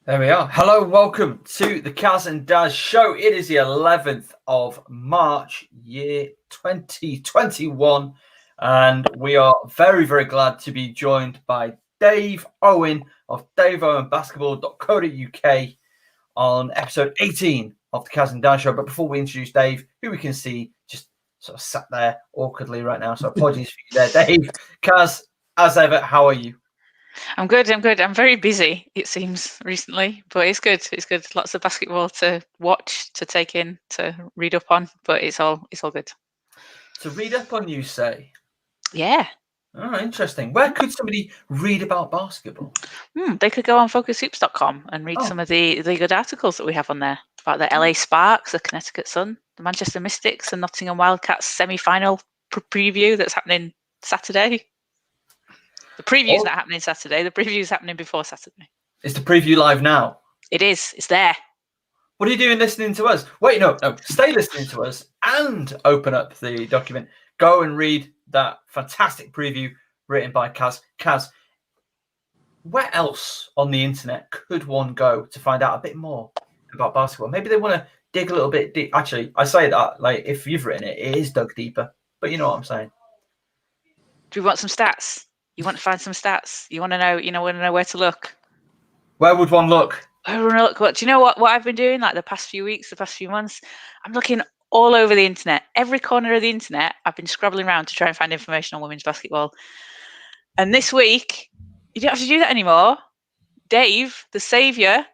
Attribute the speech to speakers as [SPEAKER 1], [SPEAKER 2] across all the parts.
[SPEAKER 1] There we are. Hello, welcome to the Caz and Daz show. It is the 11th of March, year 2021, and we are very, very glad to be joined by Dave Owen of daveowenbasketball.co.uk on episode 18 of the Caz and Daz show. But before we introduce Dave, who we can see just sort of sat there awkwardly right now, so apologies for you there, Dave. Caz, as ever, how are you?
[SPEAKER 2] I'm good. I'm very busy, it seems, recently, but it's good. It's good. Lots of basketball to watch, to take in, to read up on, but it's all good.
[SPEAKER 1] To read up on, you say?
[SPEAKER 2] Yeah.
[SPEAKER 1] Oh, interesting. Where could somebody read about basketball?
[SPEAKER 2] They could go on FocusHoops.com and read some of the good articles that we have on there about the LA Sparks, the Connecticut Sun, the Manchester Mystics, and Nottingham Wildcats semi-final preview that's happening Saturday. The preview's not happening Saturday. The preview's happening before Saturday.
[SPEAKER 1] Is the preview live now?
[SPEAKER 2] It is. It's there.
[SPEAKER 1] What are you doing listening to us? Wait, no. Stay listening to us and open up the document. Go and read that fantastic preview written by Caz. Caz, where else on the internet could one go to find out a bit more about basketball? Maybe they want to dig a little bit deep. Actually, I say that, like, if you've written it, it is dug deeper. But you know what I'm saying.
[SPEAKER 2] Do we want some stats? You want to find some stats? You want to know, where to look?
[SPEAKER 1] Where would one look?
[SPEAKER 2] Well, do you know what I've been doing like the past few weeks, the past few months? I'm looking all over the internet. Every corner of the internet, I've been scrabbling around to try and find information on women's basketball. And this week, you don't have to do that anymore. Dave, the saviour,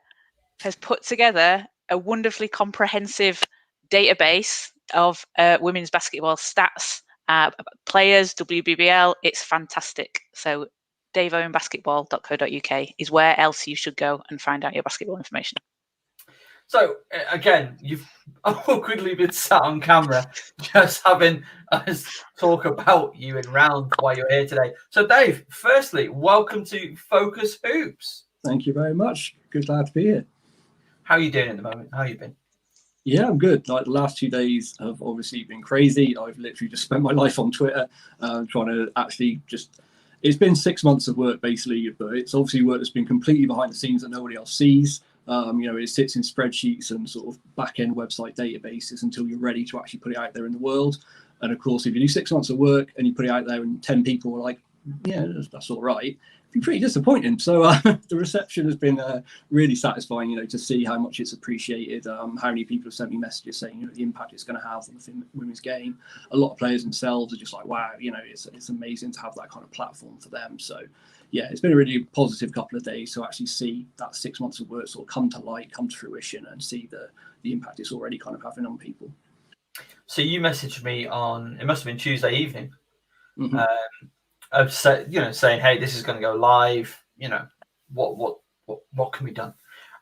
[SPEAKER 2] has put together a wonderfully comprehensive database of women's basketball stats. Players, WBBL, it's fantastic. So daveowenbasketball.co.uk is where else you should go and find out your basketball information.
[SPEAKER 1] So, again, you've awkwardly been sat on camera just having us talk about you in round while you're here today. So, Dave, firstly, welcome to Focus Hoops.
[SPEAKER 3] Thank you very much. Glad to be here.
[SPEAKER 1] How are you doing at the moment? How have you been?
[SPEAKER 3] Yeah, I'm good. Like the last 2 days have obviously been crazy. I've literally just spent my life on Twitter trying to actually it's been 6 months of work basically, but it's obviously work that's been completely behind the scenes that nobody else sees. It sits in spreadsheets and sort of back-end website databases until you're ready to actually put it out there in the world. And of course, if you do 6 months of work and you put it out there and 10 people are like, yeah, that's all right, it'd be pretty disappointing. So the reception has been really satisfying, to see how much it's appreciated, how many people have sent me messages saying, the impact it's going to have on the women's game. A lot of players themselves are just like, wow, it's amazing to have that kind of platform for them. So yeah, it's been a really positive couple of days to actually see that 6 months of work sort of come to light, come to fruition, and see the impact it's already kind of having on people.
[SPEAKER 1] So you messaged me on, it must have been Tuesday evening,
[SPEAKER 3] Mm-hmm.
[SPEAKER 1] Saying, hey, this is going to go live, what can be done?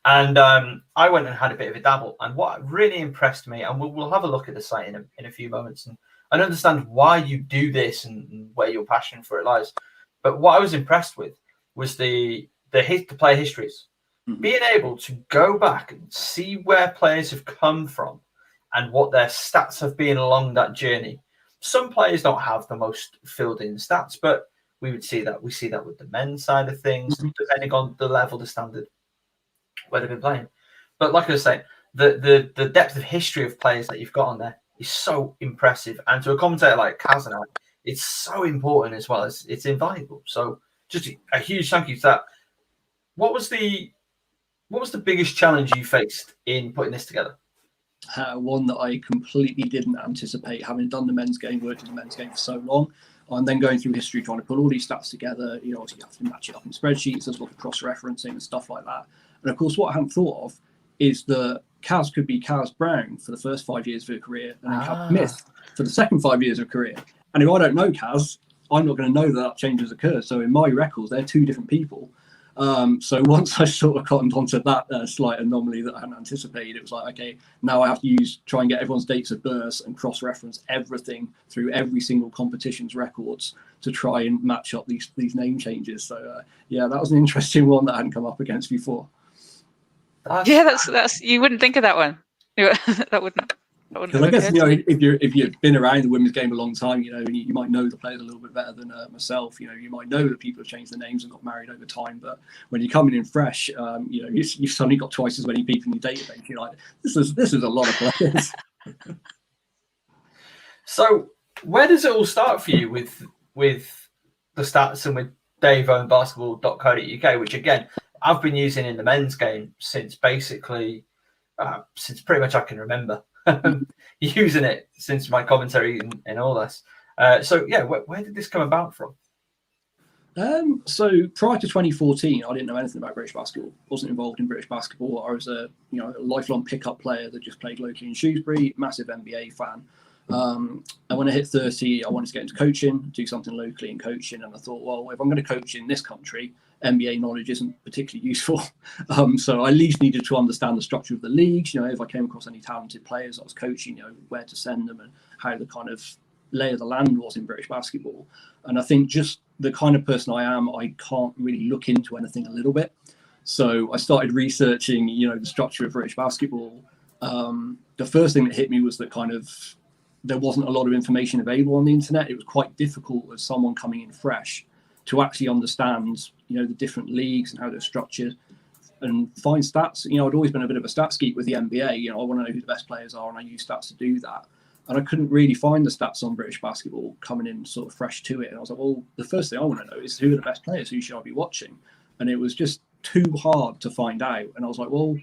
[SPEAKER 1] And I went and had a bit of a dabble, and what really impressed me, and we'll have a look at the site in a few moments and understand why you do this and where your passion for it lies. But what I was impressed with was the player histories, being able to go back and see where players have come from and what their stats have been along that journey. Some players don't have the most filled in stats, but we see that with the men's side of things, depending on the level, the standard, where they've been playing. But like I was saying, the depth of history of players that you've got on there is so impressive. And to a commentator like Caz and I, it's so important as well as it's invaluable. So just a huge thank you to that. What was the biggest challenge you faced in putting this together?
[SPEAKER 3] One that I completely didn't anticipate, having done the men's game, worked in the men's game for so long, and then going through history, trying to put all these stats together. Obviously you have to match it up in spreadsheets. There's a lot of cross-referencing and stuff like that. And of course, what I hadn't thought of is that Caz could be Caz Brown for the first 5 years of her career, and then Caz Smith for the second 5 years of her career. And if I don't know Caz, I'm not going to know that change has occurred. So in my records, they're two different people. So once I sort of cottoned onto that slight anomaly that I hadn't anticipated, it was like, okay, now I have to try and get everyone's dates of birth and cross-reference everything through every single competition's records to try and match up these name changes. So yeah, that was an interesting one that I hadn't come up against before.
[SPEAKER 2] That's you wouldn't think of that one. That wouldn't.
[SPEAKER 3] Because I guess, you know, if you've been around the women's game a long time, you know, you might know the players a little bit better than myself. You know, you might know that people have changed their names and got married over time. But when you're coming in fresh, you know, you've suddenly got twice as many people in your database. You're like, this is a lot of players.
[SPEAKER 1] So where does it all start for you with the stats and with daveowenbasketball.co.uk, which again I've been using in the men's game since basically since pretty much I can remember. Using it since my commentary and all this. So yeah, where did this come about from?
[SPEAKER 3] So prior to 2014, I didn't know anything about British basketball. Wasn't involved in British basketball. I was a lifelong pickup player that just played locally in Shrewsbury. Massive NBA fan. And when I hit 30, I wanted to get into coaching, do something locally in coaching. And I thought, well, if I'm going to coach in this country, NBA knowledge isn't particularly useful. So I at least needed to understand the structure of the leagues. You know, if I came across any talented players I was coaching, you know, where to send them and how the kind of lay of the land was in British basketball. And I think just the kind of person I am, I can't really look into anything a little bit. So I started researching, you know, the structure of British basketball. The first thing that hit me was that kind of there wasn't a lot of information available on the internet. It was quite difficult as someone coming in fresh to actually understand, you know, the different leagues and how they're structured and find stats. You know, I'd always been a bit of a stats geek with the NBA. You know, I want to know who the best players are, and I use stats to do that. And I couldn't really find the stats on British basketball coming in sort of fresh to it. And I was like, well, the first thing I want to know is who are the best players? Who should I be watching? And it was just too hard to find out. And I was like, well,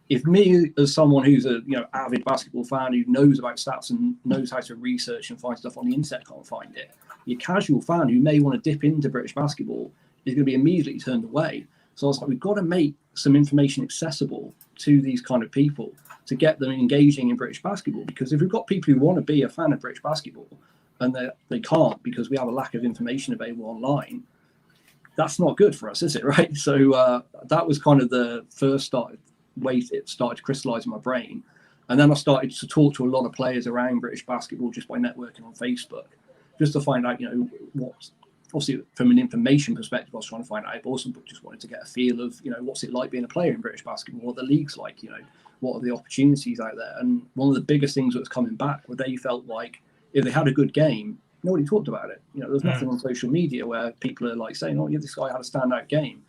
[SPEAKER 3] if me as someone who's a avid basketball fan who knows about stats and knows how to research and find stuff on the internet can't find it, your casual fan who may want to dip into British basketball is going to be immediately turned away. So I was like, we've got to make some information accessible to these kind of people to get them engaging in British basketball. Because if we've got people who want to be a fan of British basketball and they can't because we have a lack of information available online, that's not good for us, is it? Right? So that was kind of the first way it started to crystallize in my brain. And then I started to talk to a lot of players around British basketball just by networking on Facebook, just to find out, you know, what, obviously from an information perspective, I was trying to find out, but also just wanted to get a feel of, you know, what's it like being a player in British basketball, what the league's like, you know, what are the opportunities out there. And one of the biggest things that was coming back were they felt like if they had a good game, nobody talked about it. You know, there's nothing on social media where people are like saying, oh yeah, this guy had a standout game.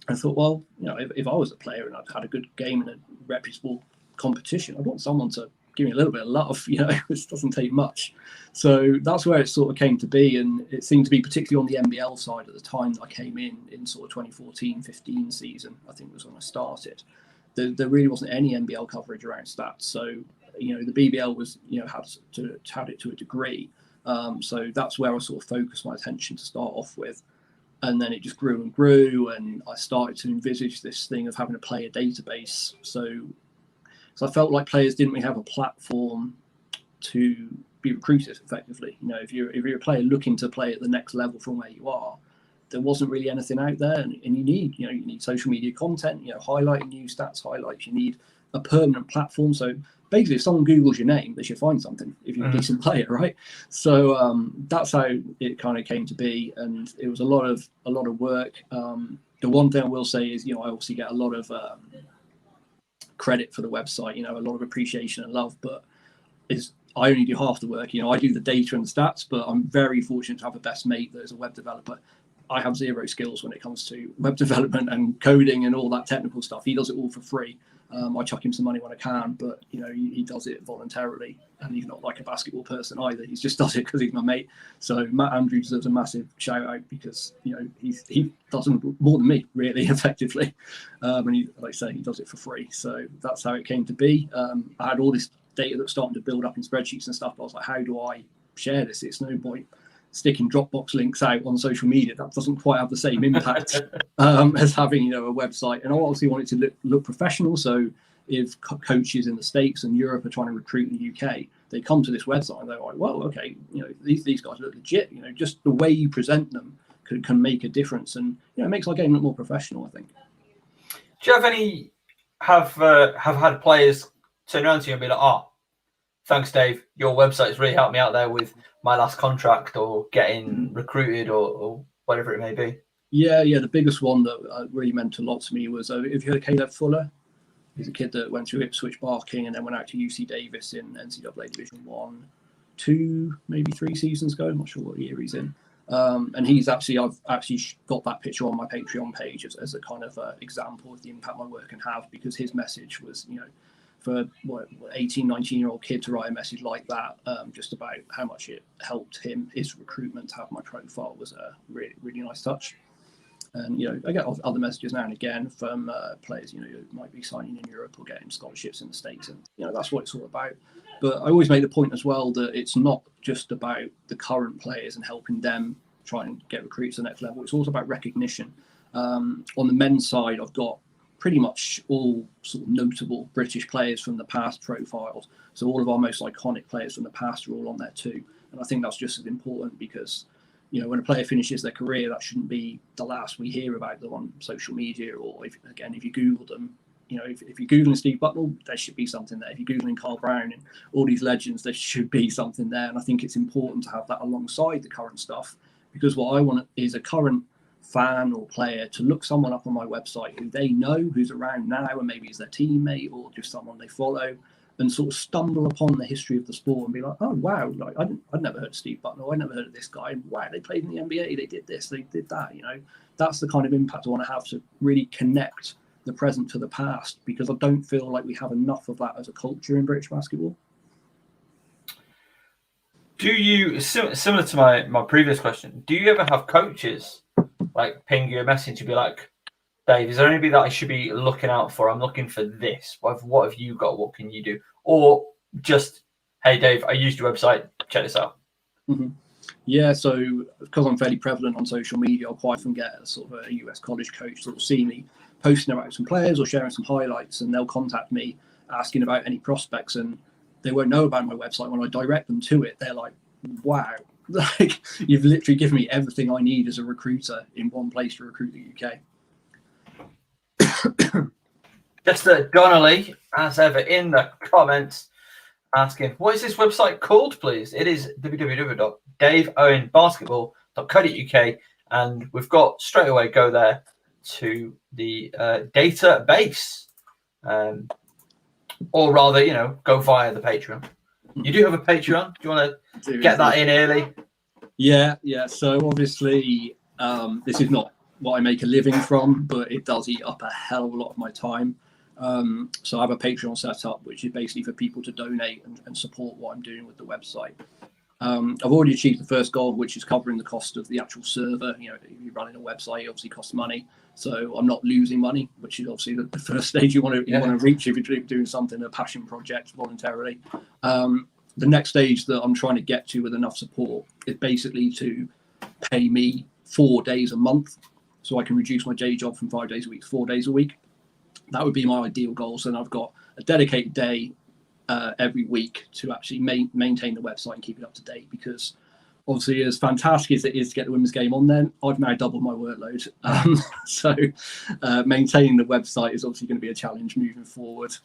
[SPEAKER 3] I thought, well, you know, if I was a player and I'd had a good game in a reputable competition, I'd want someone to give me a little bit of love, you know, it doesn't take much. So that's where it sort of came to be. And it seemed to be particularly on the NBL side at the time that I came in sort of 2014-15 season, I think was when I started. There really wasn't any NBL coverage around stats. So, you know, the BBL was, you know, had it to a degree. So that's where I sort of focused my attention to start off with. And then it just grew and grew, and I started to envisage this thing of having a player database. So I felt like players didn't really have a platform to be recruited effectively. You know, if you're a player looking to play at the next level from where you are, there wasn't really anything out there, and you need social media content, you know, highlighting new stats, highlights. You need a permanent platform. So basically, if someone Googles your name, they should find something if you're a decent player, right? So that's how it kind of came to be, and it was a lot of work. The one thing I will say is, you know, I obviously get a lot of credit for the website, you know, a lot of appreciation and love, but I only do half the work. You know, I do the data and the stats, but I'm very fortunate to have a best mate that is a web developer. I have zero skills when it comes to web development and coding and all that technical stuff. He does it all for free. I chuck him some money when I can, but you know, he does it voluntarily, and he's not like a basketball person either. He just does it because he's my mate. So Matt Andrews deserves a massive shout out because, you know, he does more than me really effectively, and he, like I say, he does it for free. So that's how it came to be. I had all this data that was starting to build up in spreadsheets and stuff. But I was like, how do I share this? It's no point sticking Dropbox links out on social media. That doesn't quite have the same impact as having, you know, a website. And I obviously wanted to look professional. So if coaches in the States and Europe are trying to recruit in the UK, they come to this website and they're like, well, okay, you know, these guys look legit. You know, just the way you present them can make a difference, and you know, it makes our game look more professional, I think.
[SPEAKER 1] Do you have had players turn around to you and be like, oh, thanks, Dave, your website has really helped me out there with my last contract or getting recruited or whatever it may be?
[SPEAKER 3] Yeah. The biggest one that really meant a lot to me was, if you heard of Caleb Fuller? He's a kid that went through Ipswich Barking and then went out to UC Davis in NCAA Division 1, 2, maybe 3 seasons ago. I'm not sure what year he's in. And I've actually got that picture on my Patreon page as a kind of example of the impact my work can have, because his message was, for 18, 19-year-old kid to write a message like that, just about how much it helped him, his recruitment, to have my profile, was a really, really nice touch. And, I get other messages now and again from players, who might be signing in Europe or getting scholarships in the States. And, that's what it's all about. But I always make the point as well that it's not just about the current players and helping them try and get recruits to the next level. It's also about recognition. On the men's side, I've got pretty much all sort of notable British players from the past profiled. So all of our most iconic players from the past are all on there too. And I think that's just as important, because when a player finishes their career, that shouldn't be the last we hear about them on social media, or if you Google them, if you're Googling Steve Bucknell, there should be something there. If you're Googling Carl Brown and all these legends, there should be something there. And I think it's important to have that alongside the current stuff, because what I want is a current fan or player to look someone up on my website who they know, who's around now, and maybe is their teammate or just someone they follow, and sort of stumble upon the history of the sport and be like, oh wow, like I'd never heard of Steve Bucknell, I'd never heard of this guy, and wow, they played in the NBA, they did this, they did that. That's the kind of impact I want to have, to really connect the present to the past, because I don't feel like we have enough of that as a culture in British basketball.
[SPEAKER 1] Do you, similar to my previous question, do you ever have coaches like ping you a message to be like, Dave, is there anybody that I should be looking out for? I'm looking for this. What have you got? What can you do? Or just, hey, Dave, I used your website. Check this out.
[SPEAKER 3] Mm-hmm. Yeah, so because I'm fairly prevalent on social media, I'll quite often get a sort of a US college coach that will see me posting about some players or sharing some highlights, and they'll contact me asking about any prospects, and they won't know about my website. When I direct them to it, they're like, wow, like you've literally given me everything I need as a recruiter in one place to recruit the UK.
[SPEAKER 1] Jester Donnelly, as ever, in the comments, asking, what is this website called, please? It is www.daveowenbasketball.co.uk, and we've got straight away go there to the database, or rather, go via the Patreon. You do have a Patreon. Do you want to get that in early?
[SPEAKER 3] Yeah. So obviously, this is not what I make a living from, but it does eat up a hell of a lot of my time. So I have a Patreon set up, which is basically for people to donate and support what I'm doing with the website. I've already achieved the first goal, which is covering the cost of the actual server. If you're running a website, it obviously costs money. So I'm not losing money, which is obviously the first stage you want to reach if you're doing something, a passion project voluntarily. The next stage that I'm trying to get to with enough support is basically to pay me 4 days a month, so I can reduce my day job from 5 days a week to 4 days a week. That would be my ideal goal. So then I've got a dedicated day every week to actually maintain the website and keep it up to date, because obviously, as fantastic as it is to get the women's game on there, I've now doubled my workload. So maintaining the website is obviously going to be a challenge moving forward.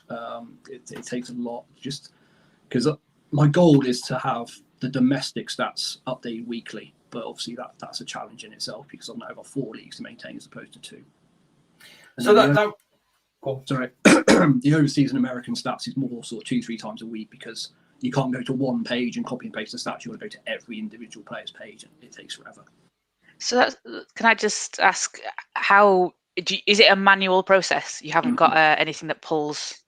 [SPEAKER 3] It takes a lot, just because my goal is to have the domestic stats updated weekly. But obviously that's a challenge in itself, because I've now got 4 leagues to maintain as opposed to 2. And
[SPEAKER 1] so cool.
[SPEAKER 3] Sorry, the overseas and American stats is more sort of 2-3 times a week, because you can't go to one page and copy and paste the stats. You want to go to every individual player's page, and it takes forever.
[SPEAKER 2] So can I just ask, is it a manual process? You haven't got anything that pulls?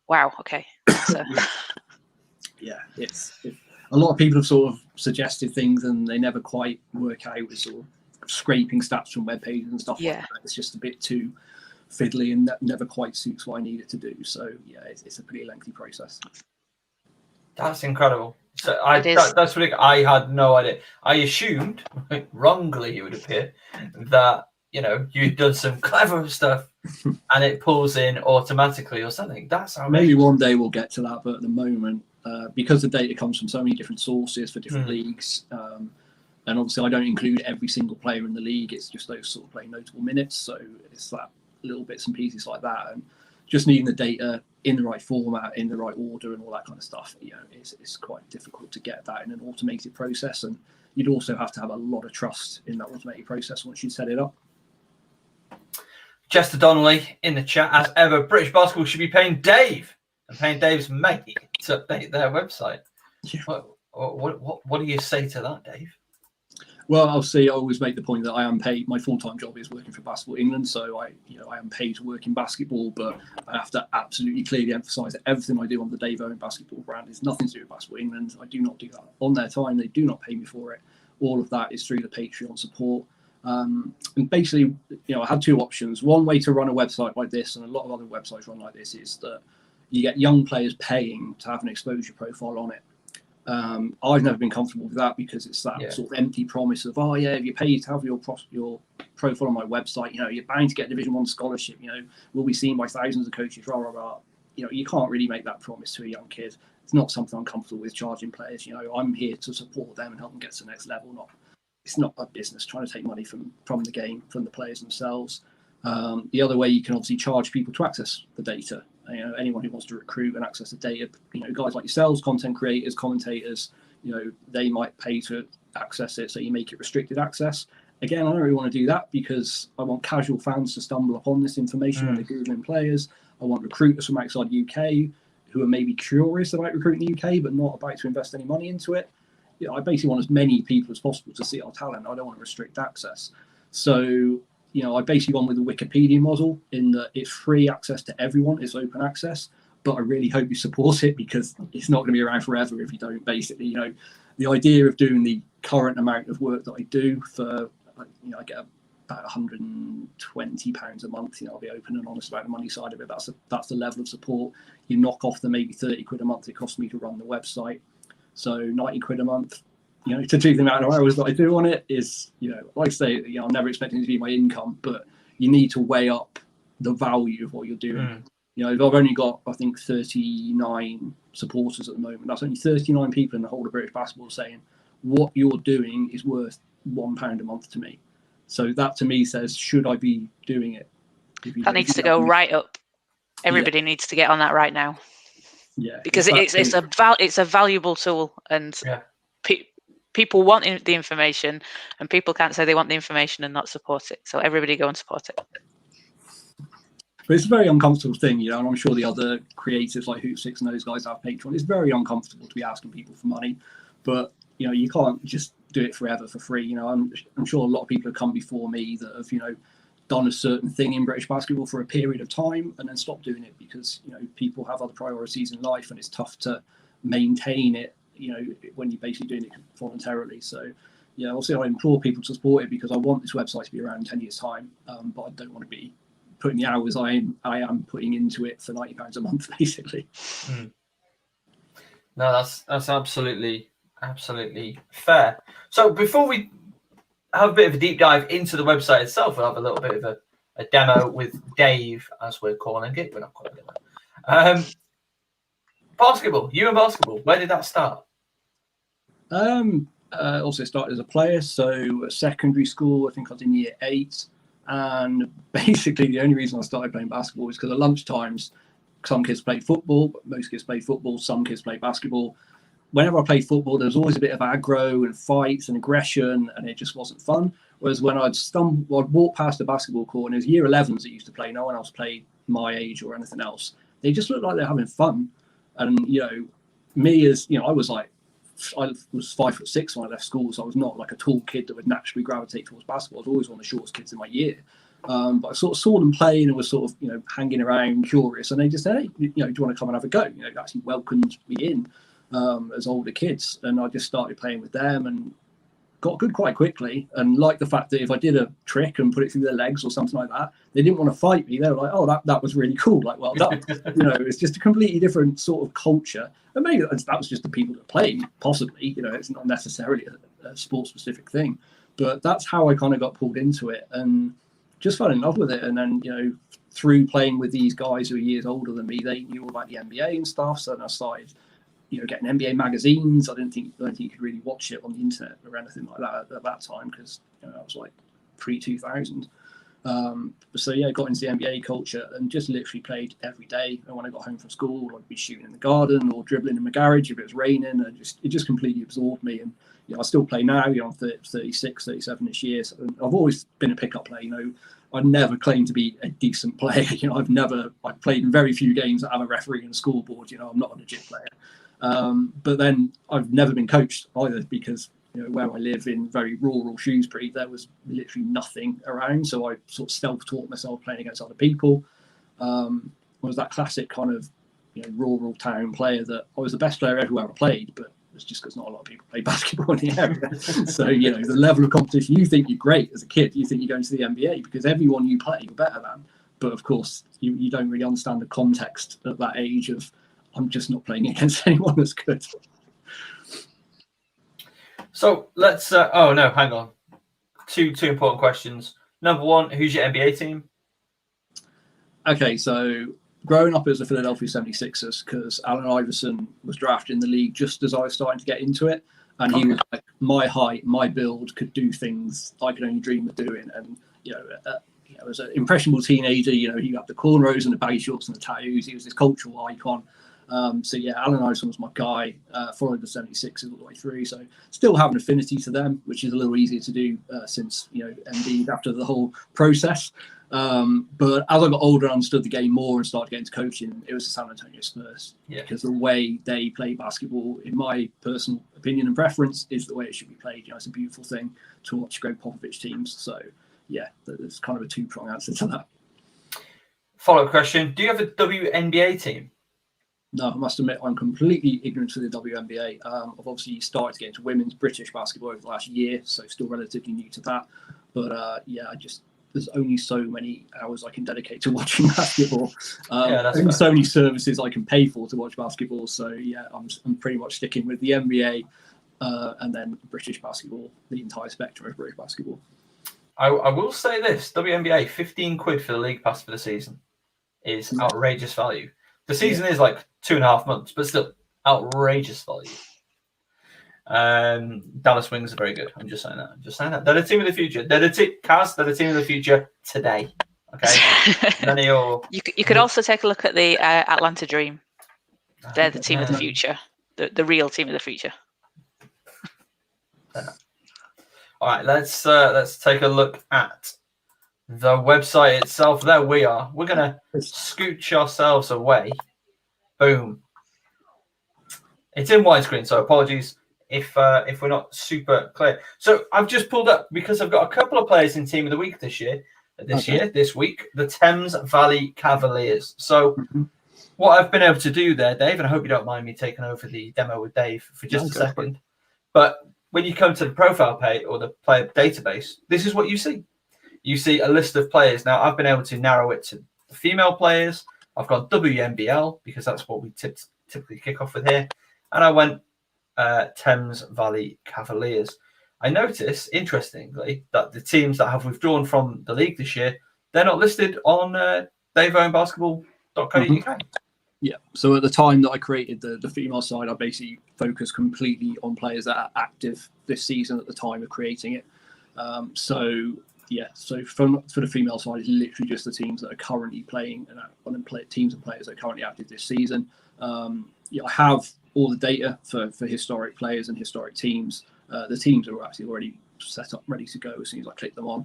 [SPEAKER 2] Wow. Okay. So.
[SPEAKER 3] Yeah, it's a lot of people have sort of suggested things, and they never quite work out with sort of scraping stats from web pages and stuff like that. It's just a bit too fiddly, and that never quite suits what I need it to do. So yeah, it's a pretty lengthy process.
[SPEAKER 1] That's incredible. So that's really, I had no idea. I assumed, wrongly it would appear, that you'd done some clever stuff and it pulls in automatically or something. That's amazing.
[SPEAKER 3] Maybe one day we'll get to that, but at the moment, because the data comes from so many different sources for different leagues, and obviously I don't include every single player in the league. It's just those sort of playing notable minutes. So it's that little bits and pieces like that, and just needing the data in the right format, in the right order, and all that kind of stuff. It's quite difficult to get that in an automated process, and you'd also have to have a lot of trust in that automated process once you set it up.
[SPEAKER 1] Chester Donnelly in the chat, as ever, British basketball should be paying Dave and paying Dave's mate to update their website.
[SPEAKER 3] Yeah.
[SPEAKER 1] What do you say to that, Dave?
[SPEAKER 3] Well, obviously, I always make the point that I am paid. My full-time job is working for Basketball England, so I am paid to work in basketball. But I have to absolutely clearly emphasise that everything I do on the Dave Owen basketball brand is nothing to do with Basketball England. I do not do that on their time. They do not pay me for it. All of that is through the Patreon support. And basically, I had two options. One way to run a website like this, and a lot of other websites run like this, is that you get young players paying to have an exposure profile on it. I've never been comfortable with that because it's that sort of empty promise of, if you pay to have your profile on my website, you're bound to get Division 1 scholarship, will be seen by thousands of coaches, rah, rah, rah. You can't really make that promise to a young kid. It's not something I'm comfortable with charging players. I'm here to support them and help them get to the next level. It's not a business trying to take money from the game, from the players themselves. The other way, you can obviously charge people to access the data. Anyone who wants to recruit and access the data, guys like yourselves, content creators, commentators, they might pay to access it, so you make it restricted access. Again, I don't really want to do that because I want casual fans to stumble upon this information when they're Googling players. I want recruiters from outside the UK who are maybe curious about recruiting the UK but not about to invest any money into it. I basically want as many people as possible to see our talent. I don't want to restrict access. So I basically gone with the Wikipedia model in that it's free access to everyone, it's open access, but I really hope you support it because it's not going to be around forever if you don't. Basically, the idea of doing the current amount of work that I do for, I get about £120 a month. I'll be open and honest about the money side of it. That's the level of support. You knock off the maybe £30 a month it costs me to run the website, so £90 a month. To do the amount of hours that I do on it is, like I say, I'm never expecting it to be my income, but you need to weigh up the value of what you're doing. I've only got, I think, 39 supporters at the moment. That's only 39 people in the whole of British basketball saying what you're doing is worth £1 a month to me. So that to me says, should I be doing it?
[SPEAKER 2] That needs to go right up. Everybody needs to get on that right now.
[SPEAKER 3] Yeah,
[SPEAKER 2] because it's a valuable tool, and people want the information, and people can't say they want the information and not support it. So everybody go and support it.
[SPEAKER 3] But it's a very uncomfortable thing, and I'm sure the other creators like Hoop6 and those guys have Patreon. It's very uncomfortable to be asking people for money, but you can't just do it forever for free. I'm sure a lot of people have come before me that have done a certain thing in British basketball for a period of time and then stopped doing it because people have other priorities in life and it's tough to maintain it when you're basically doing it voluntarily. So also I implore people to support it because I want this website to be around in 10 years time, but I don't want to be putting the hours I am putting into it for £90 a month basically.
[SPEAKER 1] No, that's absolutely fair. So before we have a bit of a deep dive into the website itself, we'll have a little bit of a demo with Dave, as we're calling it. We're not calling it that. Basketball, you and basketball, where did that start?
[SPEAKER 3] Also started as a player, so at secondary school, I think I was in year 8, and basically the only reason I started playing basketball was because at lunchtimes some kids played football, but most kids played football, some kids played basketball. Whenever I played football, there was always a bit of aggro and fights and aggression, and it just wasn't fun. Whereas when I'd walk past the basketball court, and it was year 11s that used to play, no one else played my age or anything else. They just looked like they're having fun. And, me as, I was 5'6" when I left school, so I was not like a tall kid that would naturally gravitate towards basketball. I was always one of the shortest kids in my year. But I sort of saw them playing and was sort of, hanging around, curious, and they just said, hey, do you want to come and have a go? They actually welcomed me in as older kids, and I just started playing with them and got good quite quickly, and liked the fact that if I did a trick and put it through their legs or something like that, they didn't want to fight me. They were like, oh, that was really cool, like, well done. It's just a completely different sort of culture, and maybe that was just the people that played, possibly. It's not necessarily a sports specific thing, but that's how I kind of got pulled into it and just fell in love with it. And then through playing with these guys who are years older than me, they knew all about the NBA and stuff, so then I started getting NBA magazines. I don't think you could really watch it on the internet or anything like that at that time because I was like pre-2000. So yeah, got into the NBA culture and just literally played every day. And when I got home from school, I'd be shooting in the garden or dribbling in my garage if it was raining. And it just completely absorbed me. And I still play now. I'm 36, 37 this year. So I've always been a pickup player. I never claimed to be a decent player. I've played in very few games that have a referee and a scoreboard. I'm not a legit player. But then I've never been coached either because where I live in very rural Shrewsbury, there was literally nothing around. So I sort of self-taught myself playing against other people. I was that classic kind of rural town player that I was the best player everywhere I played, but it's just because not a lot of people play basketball in the area. So the level of competition, you think you're great as a kid, you think you're going to the NBA because everyone you play you're better than. But of course, you don't really understand the context at that age of I'm just not playing against anyone that's good.
[SPEAKER 1] So let's. Oh no, hang on. Two important questions. Number one, who's your NBA team?
[SPEAKER 3] Okay, so growing up as a Philadelphia 76ers, because Allen Iverson was drafted in the league just as I was starting to get into it, and he was like my height, my build could do things I could only dream of doing, and as an impressionable teenager, he had the cornrows and the baggy shorts and the tattoos. He was this cultural icon. So yeah, Allen Iverson was my guy. Followed the 76ers all the way through, so still have an affinity to them, which is a little easier to do since Embiid after the whole process. But as I got older and understood the game more and started getting into coaching, it was the San Antonio Spurs because the way they play basketball, in my personal opinion and preference, is the way it should be played. It's a beautiful thing to watch Greg Popovich teams. So yeah, there's kind of a two-pronged answer to that.
[SPEAKER 1] Follow-up question: do you have a WNBA team?
[SPEAKER 3] No, I must admit I'm completely ignorant to the WNBA. I've obviously started to get into women's British basketball over the last year, so still relatively new to that. But there's only so many hours I can dedicate to watching basketball. Only so many services I can pay for to watch basketball. So yeah, I'm pretty much sticking with the NBA and then British basketball, the entire spectrum of British basketball.
[SPEAKER 1] I will say this: WNBA, £15 for the league pass for the season is outrageous value. The season is like 2.5 months, but still outrageous value. Dallas Wings are very good. I'm just saying that. They're the team of the future. They're the team of the future today. Okay. None of your...
[SPEAKER 2] You could also take a look at the Atlanta Dream. They're the team of the future. The real team of the future.
[SPEAKER 1] All right, let's take a look at the website itself. There we are. We're gonna scooch ourselves away. Boom. It's in widescreen, so apologies if we're not super clear. So I've just pulled up because I've got a couple of players in Team of the Week this week, the Thames Valley Cavaliers. So what I've been able to do there, Dave, and I hope you don't mind me taking over the demo with Dave for just a second, but when you come to the profile page or the player database, this is what you see. You see a list of players. Now, I've been able to narrow it to the female players. I've got WNBL because that's what we typically kick off with here. And I went Thames Valley Cavaliers. I notice, interestingly, that the teams that have withdrawn from the league this year, they're not listed on daveowenbasketball.co.uk.
[SPEAKER 3] Yeah. So at the time that I created the female side, I basically focused completely on players that are active this season at the time of creating it. So for the female side, it's literally just the teams that are currently playing and teams and players that are currently active this season. I have all the data for historic players and historic teams. The teams are actually already set up, ready to go as soon as I click them on.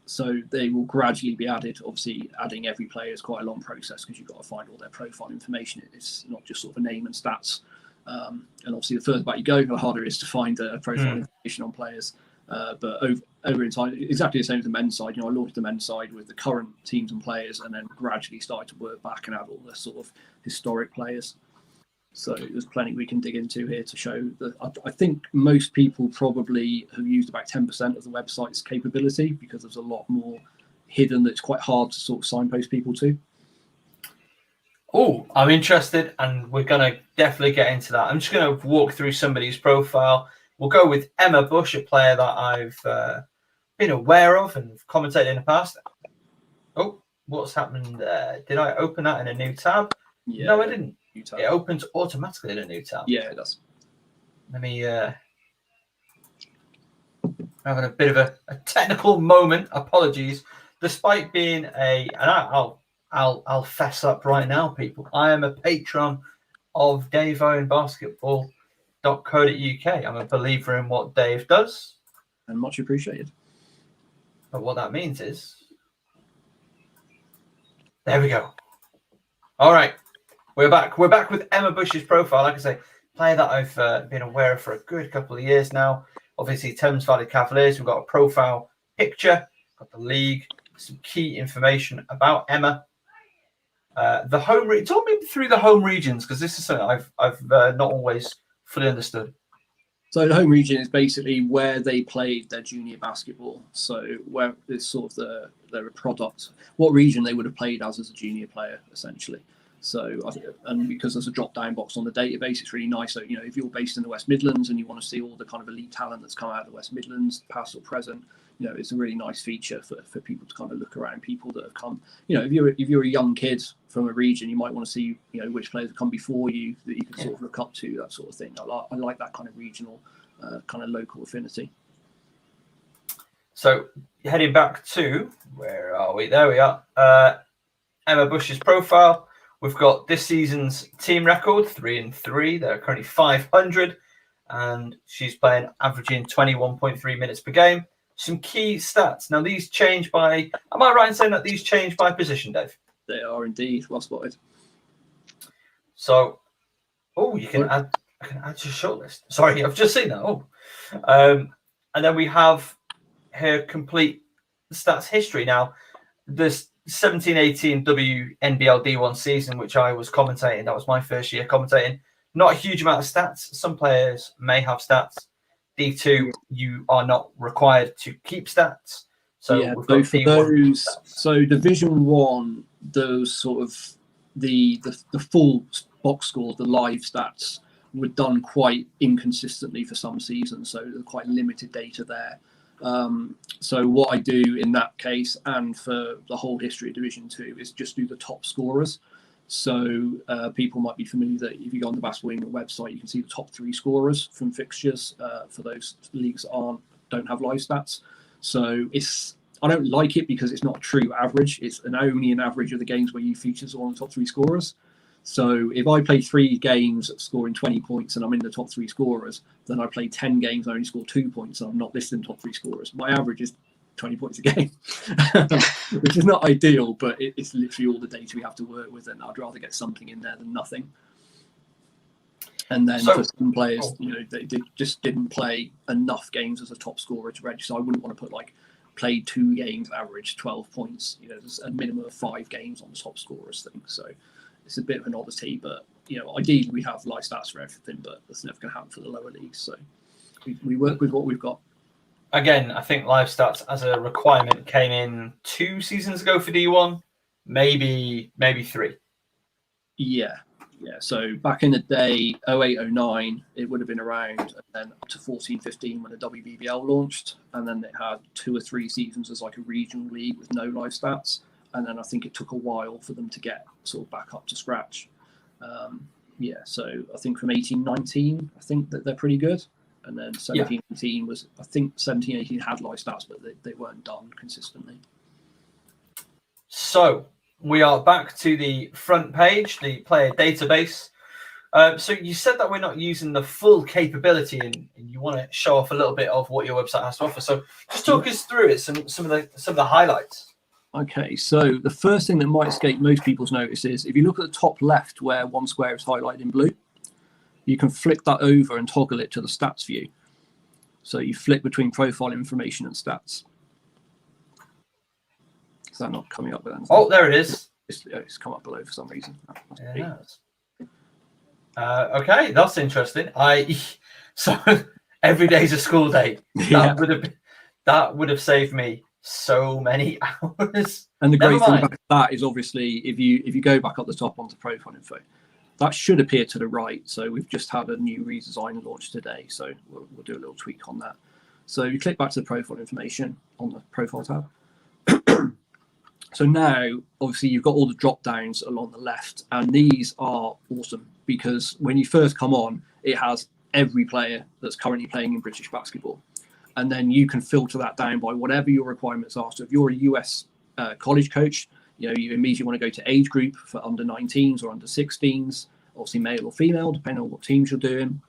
[SPEAKER 3] So they will gradually be added. Obviously, adding every player is quite a long process because you've got to find all their profile information. It's not just sort of a name and stats. And obviously, the further back you go, the harder it is to find a profile information on players. But over in time, exactly the same as the men's side. I launched the men's side with the current teams and players, and then gradually started to work back and add all the sort of historic players. So there's plenty we can dig into here to show that. I think most people probably have used about 10% of the website's capability because there's a lot more hidden that's quite hard to sort of signpost people to.
[SPEAKER 1] Oh, I'm interested, and we're going to definitely get into that. I'm just going to walk through somebody's profile. We'll go with Emma Bush, a player that I've been aware of and commentated in the past. Oh, what's happened there? Did I open that in a new tab?
[SPEAKER 3] Yeah,
[SPEAKER 1] no, I didn't. It opens automatically in a new tab.
[SPEAKER 3] Yeah, it does.
[SPEAKER 1] Let me having a bit of a technical moment. Apologies. Despite being and I'll fess up right now, people. I am a patron of Dave Owen Basketball.co.uk. I'm a believer in what Dave does,
[SPEAKER 3] and much appreciated.
[SPEAKER 1] But what that means is, there we go. All right, we're back. We're back with Emma Bush's profile. Like I say, player that I've been aware of for a good couple of years now. Obviously, Thames Valley Cavaliers. We've got a profile picture, got the league, some key information about Emma. The home. Talk me through the home regions, because this is something I've not always fully understood.
[SPEAKER 3] So the home region is basically where they played their junior basketball. So where it's sort of their product, what region they would have played as a junior player, essentially. So, and because there's a drop-down box on the database, it's really nice. So, you know, if you're based in the West Midlands and you want to see all the kind of elite talent that's come out of the West Midlands, past or present, you know, it's a really nice feature for people to kind of look around. People that have come, you know, if you're a young kid from a region, you might want to see, you know, which players have come before you that you can sort of look up to, that sort of thing. I like that kind of regional, kind of local affinity.
[SPEAKER 1] So heading back to, where are we? There we are. Emma Bush's profile. We've got this season's team record, 3-3. They're currently 500, and she's playing, averaging 21.3 minutes per game. Some key stats. Now, these change by, am I right in saying that these change by position, Dave?
[SPEAKER 3] They are indeed. Well spotted.
[SPEAKER 1] So, you can add, I can add to your shortlist. Sorry, I've just seen that. And then we have her complete stats history. Now, this 17-18 WNBL D1 season, which I was commentating, that was my first year commentating. Not a huge amount of stats. Some players may have stats. D2, you are not required to keep stats. So
[SPEAKER 3] yeah,
[SPEAKER 1] we've got
[SPEAKER 3] for those. So Division 1, those sort of the full box score, the live stats, were done quite inconsistently for some seasons. So there's quite limited data there. So what I do in that case, and for the whole history of Division 2, is just do the top scorers. So people might be familiar that if you go on the Basketball England website, you can see the top 3 scorers from fixtures for those leagues that don't have live stats. So I don't like it because it's not a true average. It's only an average of the games where you feature one of the top 3 scorers. So if I play 3 games scoring 20 points and I'm in the top 3 scorers, then I play 10 games and I only score 2 points and I'm not listed in the top 3 scorers. My average is 20 points a game, which is not ideal, but it's literally all the data we have to work with, and I'd rather get something in there than nothing. And then for some players, you know, they just didn't play enough games as a top scorer to register. So I wouldn't want to put played 2 games, average 12 points. You know, there's a minimum of 5 games on the top scorers thing. So it's a bit of an oddity, but you know, ideally we have live stats for everything, but that's never going to happen for the lower leagues. So we work with what we've got.
[SPEAKER 1] Again, I think live stats as a requirement came in 2 seasons ago for D1, maybe 3.
[SPEAKER 3] Yeah. So back in the day, 08-09, it would have been around, and then up to 14-15 when the WBBL launched, and then it had 2 or 3 seasons as like a regional league with no live stats. And then I think it took a while for them to get sort of back up to scratch. So I think from 18-19, I think that they're pretty good. And then 17-18 was, I think 17-18 had live stats, but they weren't done consistently.
[SPEAKER 1] So we are back to the front page, the player database. So you said that we're not using the full capability, and you want to show off a little bit of what your website has to offer. So just talk us through it, some of the highlights.
[SPEAKER 3] Okay, so the first thing that might escape most people's notice is if you look at the top left where one square is highlighted in blue, you can flick that over and toggle it to the stats view. So you flick between profile information and stats. Is that not coming up with anything?
[SPEAKER 1] Oh, there it is.
[SPEAKER 3] It's come up below for some reason.
[SPEAKER 1] Okay, that's interesting. So every day's a school day. That would have saved me so many hours.
[SPEAKER 3] And the great thing about that is obviously if you go back up the top onto profile info, that should appear to the right. So we've just had a new redesign launch today. So we'll do a little tweak on that. So you click back to the profile information on the profile tab. So now, obviously, you've got all the drop downs along the left, and these are awesome because when you first come on, it has every player that's currently playing in British basketball. and then you can filter that down by whatever your requirements are. So if you're a US college coach, you immediately want to go to age group for under 19s or under 16s, obviously male or female, depending on what teams you're doing.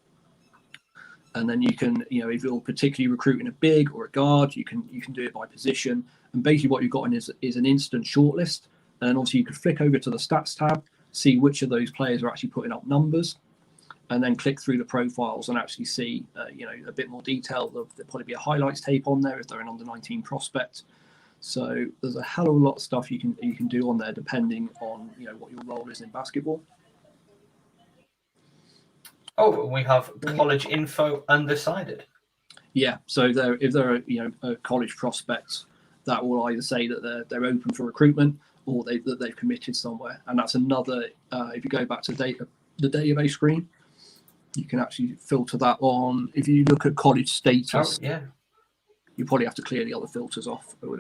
[SPEAKER 3] And then you can, if you're particularly recruiting a big or a guard, you can do it by position. And basically what you've got is an instant shortlist. And obviously you can flick over to the stats tab, see which of those players are actually putting up numbers, and then click through the profiles and actually see, a bit more detail. There'll probably be a highlights tape on there if they're an under 19 prospect. So there's a hell of a lot of stuff you can do on there depending on, what your role is in basketball.
[SPEAKER 1] Oh, we have college info undecided.
[SPEAKER 3] Yeah, so if they're a college prospect, that will either say that they're open for recruitment or that they've committed somewhere. And that's another. If you go back to the database screen, you can actually filter that on. If you look at college status, you probably have to clear the other filters off, or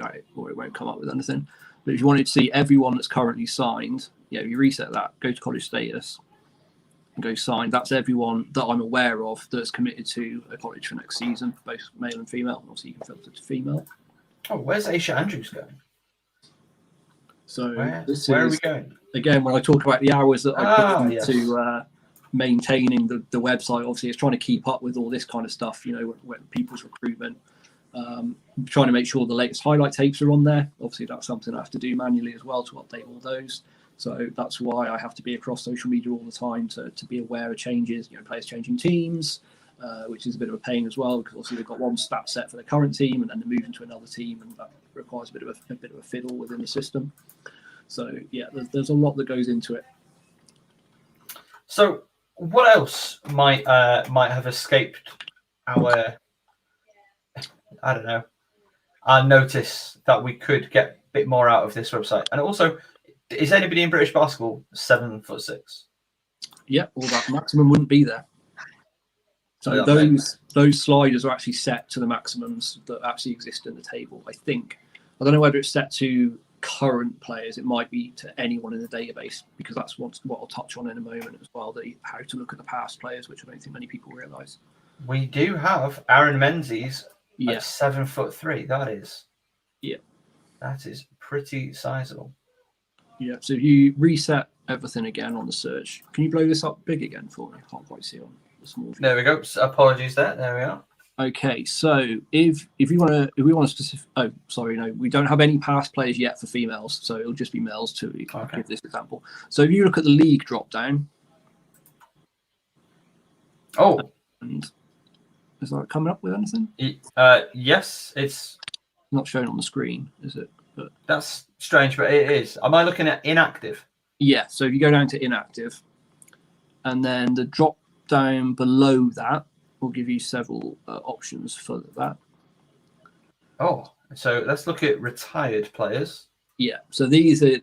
[SPEAKER 3] it won't come up with anything. But if you wanted to see everyone that's currently signed, you reset that, go to college status, and go signed. That's everyone that I'm aware of that's committed to a college for next season, both male and female. And also you can filter to female.
[SPEAKER 1] Oh, where's Aisha Andrews going?
[SPEAKER 3] So
[SPEAKER 1] where are we going?
[SPEAKER 3] Again, when I talk about the hours that I put into maintaining the website, obviously it's trying to keep up with all this kind of stuff, when people's recruitment. Trying to make sure the latest highlight tapes are on there. Obviously that's something I have to do manually as well to update all those. So that's why I have to be across social media all the time to be aware of changes, players changing teams, which is a bit of a pain as well, because obviously they've got one stat set for the current team and then they're moving to another team, and that requires a bit of a fiddle within the system. So yeah, there's a lot that goes into it.
[SPEAKER 1] So what else might have escaped our notice that we could get a bit more out of this website? And also, is anybody in British basketball 7'6"? Yeah,
[SPEAKER 3] well, that maximum wouldn't be there. So those sliders are actually set to the maximums that actually exist in the table. I don't know whether it's set to current players. It might be to anyone in the database, because that's what I'll touch on in a moment as well. How to look at the past players, which I don't think many people realise.
[SPEAKER 1] We do have Aaron Menzies at 7'3". That is pretty sizable.
[SPEAKER 3] Yeah, so if you reset everything again on the search, can you blow this up big again for me? I can't quite see on the small view.
[SPEAKER 1] There we go. Apologies there. There we are.
[SPEAKER 3] Okay, so if we want to specific. Oh, sorry, no, we don't have any past players yet for females, so it'll just be males to give this example. So if you look at the league drop down.
[SPEAKER 1] Oh.
[SPEAKER 3] And is that coming up with anything?
[SPEAKER 1] Yes, it's
[SPEAKER 3] not shown on the screen, is it? But
[SPEAKER 1] that's strange, but it is. Am I looking at inactive?
[SPEAKER 3] Yeah, so if you go down to inactive, and then the drop down below that will give you several options for that.
[SPEAKER 1] Oh, so let's look at retired players.
[SPEAKER 3] Yeah, so these are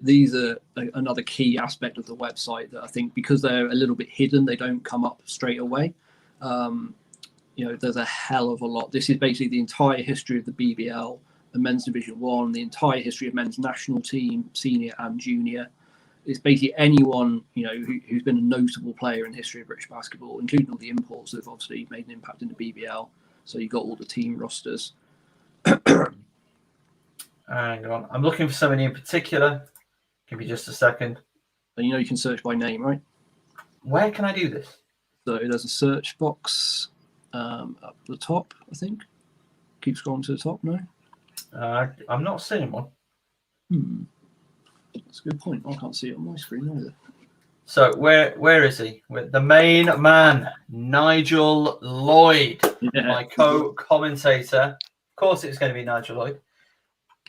[SPEAKER 3] another key aspect of the website that I think, because they're a little bit hidden, they don't come up straight away. There's a hell of a lot. This is basically the entire history of the BBL, the men's Division 1, the entire history of men's national team, senior and junior. It's basically anyone, who's been a notable player in the history of British basketball, including all the imports that have obviously made an impact in the BBL. So you've got all the team rosters.
[SPEAKER 1] Hang on. I'm looking for somebody in particular. Give me just a second.
[SPEAKER 3] And you can search by name, right?
[SPEAKER 1] Where can I do this?
[SPEAKER 3] So there's a search box up the top, I think. Keep scrolling to the top now.
[SPEAKER 1] I'm not seeing one.
[SPEAKER 3] That's a good point. I can't see it on my screen either.
[SPEAKER 1] So where is he? With the main man, Nigel Lloyd, my co-commentator. Of course, it's going to be Nigel Lloyd.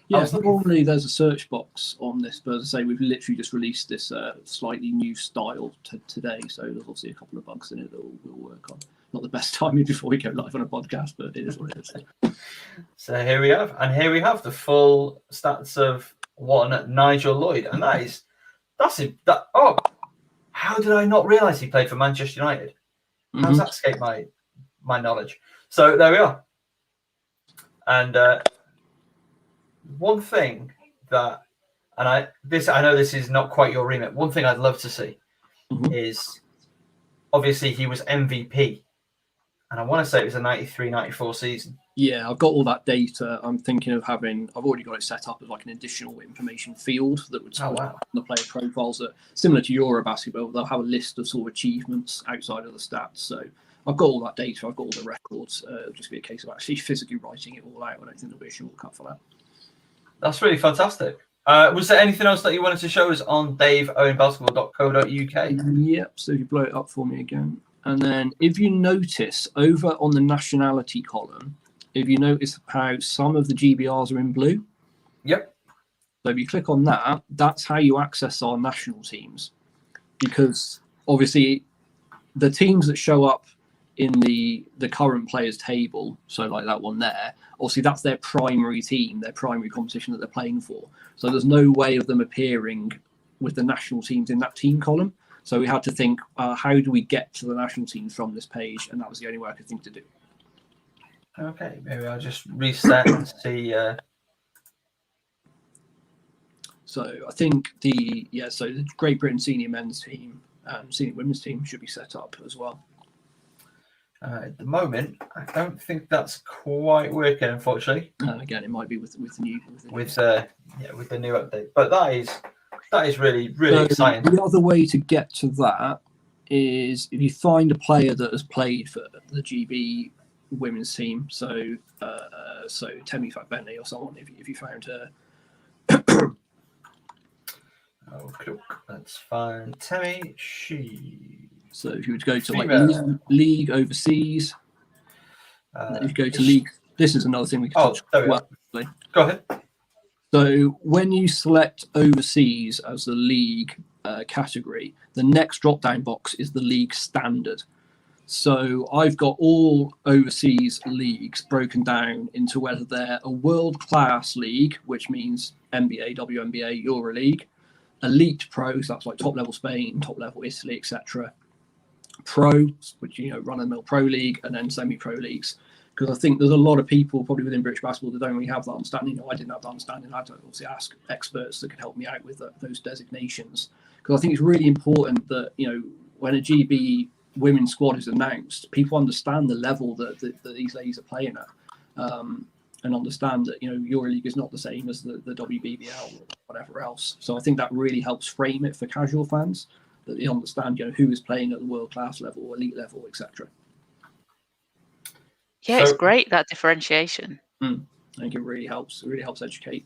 [SPEAKER 3] Yeah, normally there's a search box on this, but as I say, we've literally just released this slightly new style today, so there's obviously a couple of bugs in it that we'll work on. Not the best timing before we go live on a podcast, but it is what it is.
[SPEAKER 1] So here we have the full stats of one Nigel Lloyd, and how did I not realise he played for Manchester United? How's that escaped my knowledge? So there we are. And one thing that, and I know this is not quite your remit. One thing I'd love to see is, obviously he was MVP, And I want to say it was a 93-94 season.
[SPEAKER 3] Yeah, I've got all that data. I'm thinking of having, I've already got it set up as like an additional information field that would support the player profiles that, similar to Eurobasketball, they'll have a list of sort of achievements outside of the stats. So I've got all that data, I've got all the records. It'll just be a case of actually physically writing it all out. I don't think there'll be a shortcut for that.
[SPEAKER 1] That's really fantastic. Was there anything else that you wanted to show us on daveowenbasketball.co.uk?
[SPEAKER 3] Yep, so if you blow it up for me again. And then if you notice over on the nationality column, if you notice how some of the GBRs are in blue.
[SPEAKER 1] Yep.
[SPEAKER 3] So if you click on that, that's how you access our national teams. Because obviously the teams that show up in the current players table, so like that one there, obviously that's their primary team, their primary competition that they're playing for. So there's no way of them appearing with the national teams in that team column. So we had to think, how do we get to the national teams from this page? And that was the only way I could think to do.
[SPEAKER 1] Okay, maybe I'll just reset and see.
[SPEAKER 3] So I think the Great Britain senior men's team and senior women's team should be set up as well.
[SPEAKER 1] At the moment, I don't think that's quite working, unfortunately.
[SPEAKER 3] Again, it might be with the new
[SPEAKER 1] update, but that is really exciting.
[SPEAKER 3] The other way to get to that is if you find a player that has played for the GB women's team, so Temi Fakbenley or someone, if you found her.
[SPEAKER 1] That's fine. Temi, she.
[SPEAKER 3] So if you would go to like league overseas, if you go to league, this is another thing we can touch.
[SPEAKER 1] Go ahead.
[SPEAKER 3] So when you select overseas as the league category, the next drop-down box is the league standard. So I've got all overseas leagues broken down into whether they're a world-class league, which means NBA, WNBA, EuroLeague, Elite Pro, so that's like top-level Spain, top-level Italy, etc. Pro, which, run-of-the-mill Pro League, and then semi-pro leagues. Because I think there's a lot of people probably within British basketball that don't really have that understanding. I didn't have that understanding. I had to obviously ask experts that could help me out with those designations. Because I think it's really important that, when a GB women's squad is announced, people understand the level that these ladies are playing at. And understand that, EuroLeague is not the same as the WBBL or whatever else. So I think that really helps frame it for casual fans, that they understand, who is playing at the world-class level, elite level, etc.
[SPEAKER 2] Yeah, it's great, that differentiation.
[SPEAKER 3] I think it really helps. It really helps educate.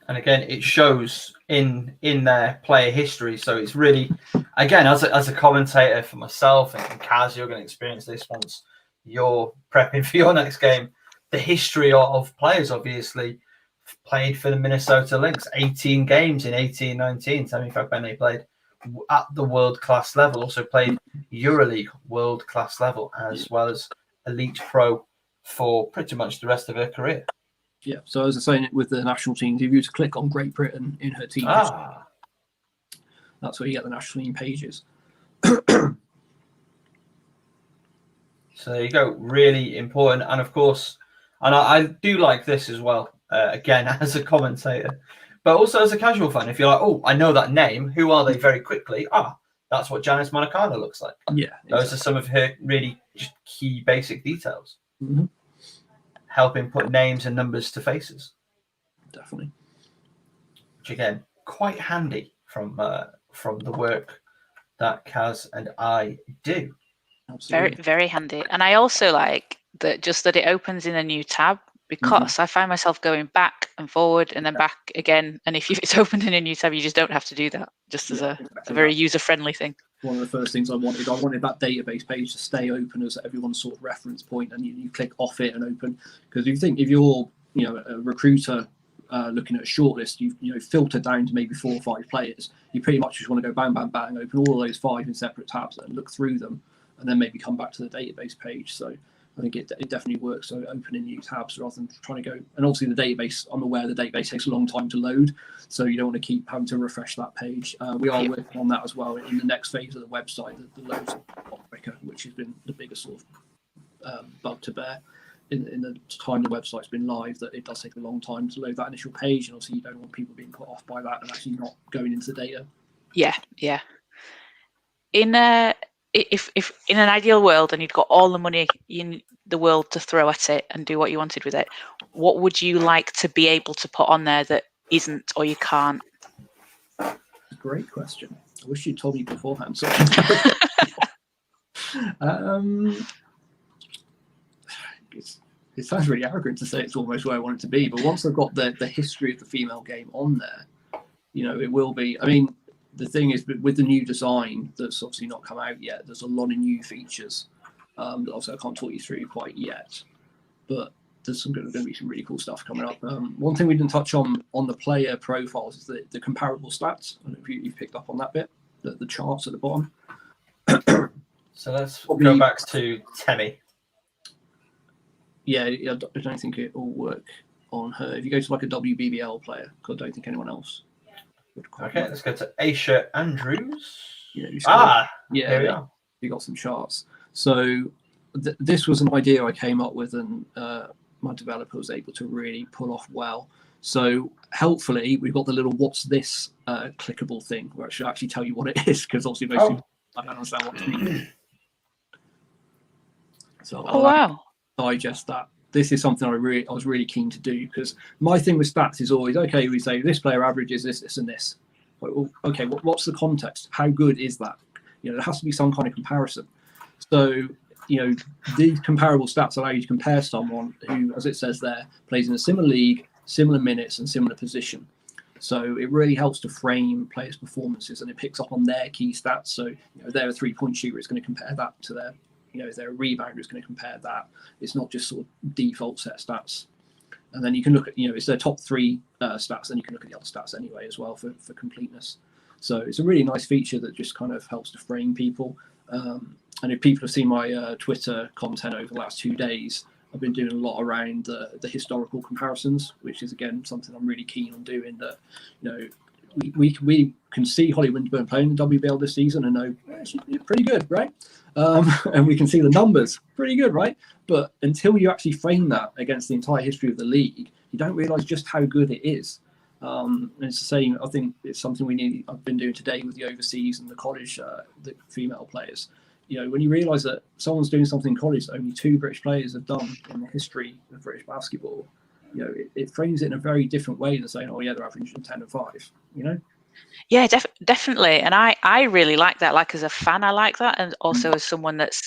[SPEAKER 1] And again, it shows in their player history. So it's really, again, as a commentator for myself and Caz, you're going to experience this once you're prepping for your next game. The history of players, obviously, played for the Minnesota Lynx, 18 games in 18-19. Temi Fakbenley played at the world-class level, also played EuroLeague world-class level, as well as Elite Pro for pretty much the rest of her career.
[SPEAKER 3] Yeah, so as I was saying, with the national teams, if you were to click on Great Britain in her team, that's where you get the national team pages.
[SPEAKER 1] So there you go, really important. And of course, and I do like this as well, again, as a commentator, but also as a casual fan. If you're like, oh, I know that name, who are they very quickly? That's what Janice Monacono looks like.
[SPEAKER 3] Yeah.
[SPEAKER 1] Those are some of her really just key basic details.
[SPEAKER 3] Mm-hmm.
[SPEAKER 1] Helping put names and numbers to faces.
[SPEAKER 3] Definitely.
[SPEAKER 1] Which again, quite handy from the work that Caz and I do.
[SPEAKER 3] Absolutely.
[SPEAKER 2] Very, very handy. And I also like that it opens in a new tab, because I find myself going back and forward and then back again. And if it's opened in a new tab, you just don't have to do that, just as a very user-friendly thing. One
[SPEAKER 3] of the first things I wanted that database page to stay open as everyone's sort of reference point, and you click off it and open. Because if you're a recruiter looking at a shortlist, you've filtered down to maybe 4 or 5 players. You pretty much just want to go bang, bang, bang, open all of those 5 in separate tabs and look through them, and then maybe come back to the database page. So I think it definitely works. So opening new tabs rather than trying to go. And obviously the database, I'm aware the database takes a long time to load, so you don't want to keep having to refresh that page. We are working on that as well in the next phase of the website. The loads are a lot quicker, which has been the biggest sort of bug to bear in the time the website's been live, that it does take a long time to load that initial page, and obviously you don't want people being put off by that and actually not going into the data.
[SPEAKER 2] Yeah. if in an ideal world and you'd got all the money in the world to throw at it and do what you wanted with it, what would you like to be able to put on there that isn't or you can't?
[SPEAKER 3] Great question. I wish you'd told me beforehand. So, it sounds really arrogant to say it's almost where I want it to be, but once I've got the history of the female game on there, it will be. I mean, the thing is, with the new design that's obviously not come out yet, there's a lot of new features that obviously I can't talk you through quite yet, but there's going to be some really cool stuff coming up. One thing we didn't touch on the player profiles is the comparable stats. I don't know if you've picked up on that bit, the charts at the bottom.
[SPEAKER 1] So let's go back to Temi.
[SPEAKER 3] Yeah, I don't think it will work on her. If you go to like a WBBL player, because I don't think anyone else would.
[SPEAKER 1] Okay, let's go to Aisha Andrews.
[SPEAKER 3] Yeah,
[SPEAKER 1] there we are.
[SPEAKER 3] You got some charts. So this was an idea I came up with, and my developer was able to really pull off well. So helpfully, we've got the little "what's this" clickable thing, where I should actually tell you what it is, because obviously most people I don't understand what it means. So
[SPEAKER 2] wow.
[SPEAKER 3] Digest that. This is something I was really keen to do, because my thing with stats is always, okay, we say this player averages this, this, and this. Well, okay, what's the context? How good is that? There has to be some kind of comparison. So, these comparable stats allow you to compare someone who, as it says there, plays in a similar league, similar minutes, and similar position. So it really helps to frame players' performances, and it picks up on their key stats. So, if they're a three-point shooter, it's going to compare that to their, if they're a rebounder, it's going to compare that. It's not just sort of default set stats. And then you can look at, it's their top three stats, then you can look at the other stats anyway as well for completeness. So it's a really nice feature that just kind of helps to frame people. And if people have seen my Twitter content over the last 2 days, I've been doing a lot around the historical comparisons, which is, again, something I'm really keen on doing. That, we can see Holly Winterburn playing the WBL this season and know she's pretty good, right? And we can see the numbers, pretty good, right? But until you actually frame that against the entire history of the league, you don't realise just how good it is. And it's the same. I think it's something I've been doing today with the overseas and the college, the female players. When you realise that someone's doing something in college that only 2 British players have done in the history of British basketball, it frames it in a very different way than saying, oh yeah, they're averaging 10 and 5.
[SPEAKER 2] Yeah, definitely. And I really like that. Like, as a fan, I like that, and also as someone that's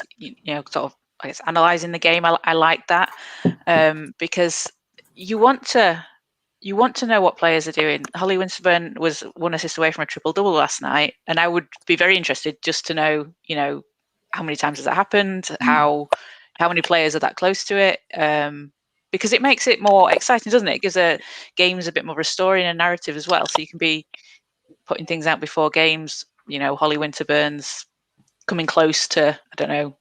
[SPEAKER 2] sort of, I guess, analysing the game, I like that, because you want to know what players are doing. Holly Winterburn was 1 assist away from a triple-double last night, and I would be very interested just to know, how many times has that happened, how many players are that close to it, because it makes it more exciting, doesn't it? It gives games a bit more of a story and a narrative as well, so you can be putting things out before games. Holly Winterburn's coming close to, I don't know,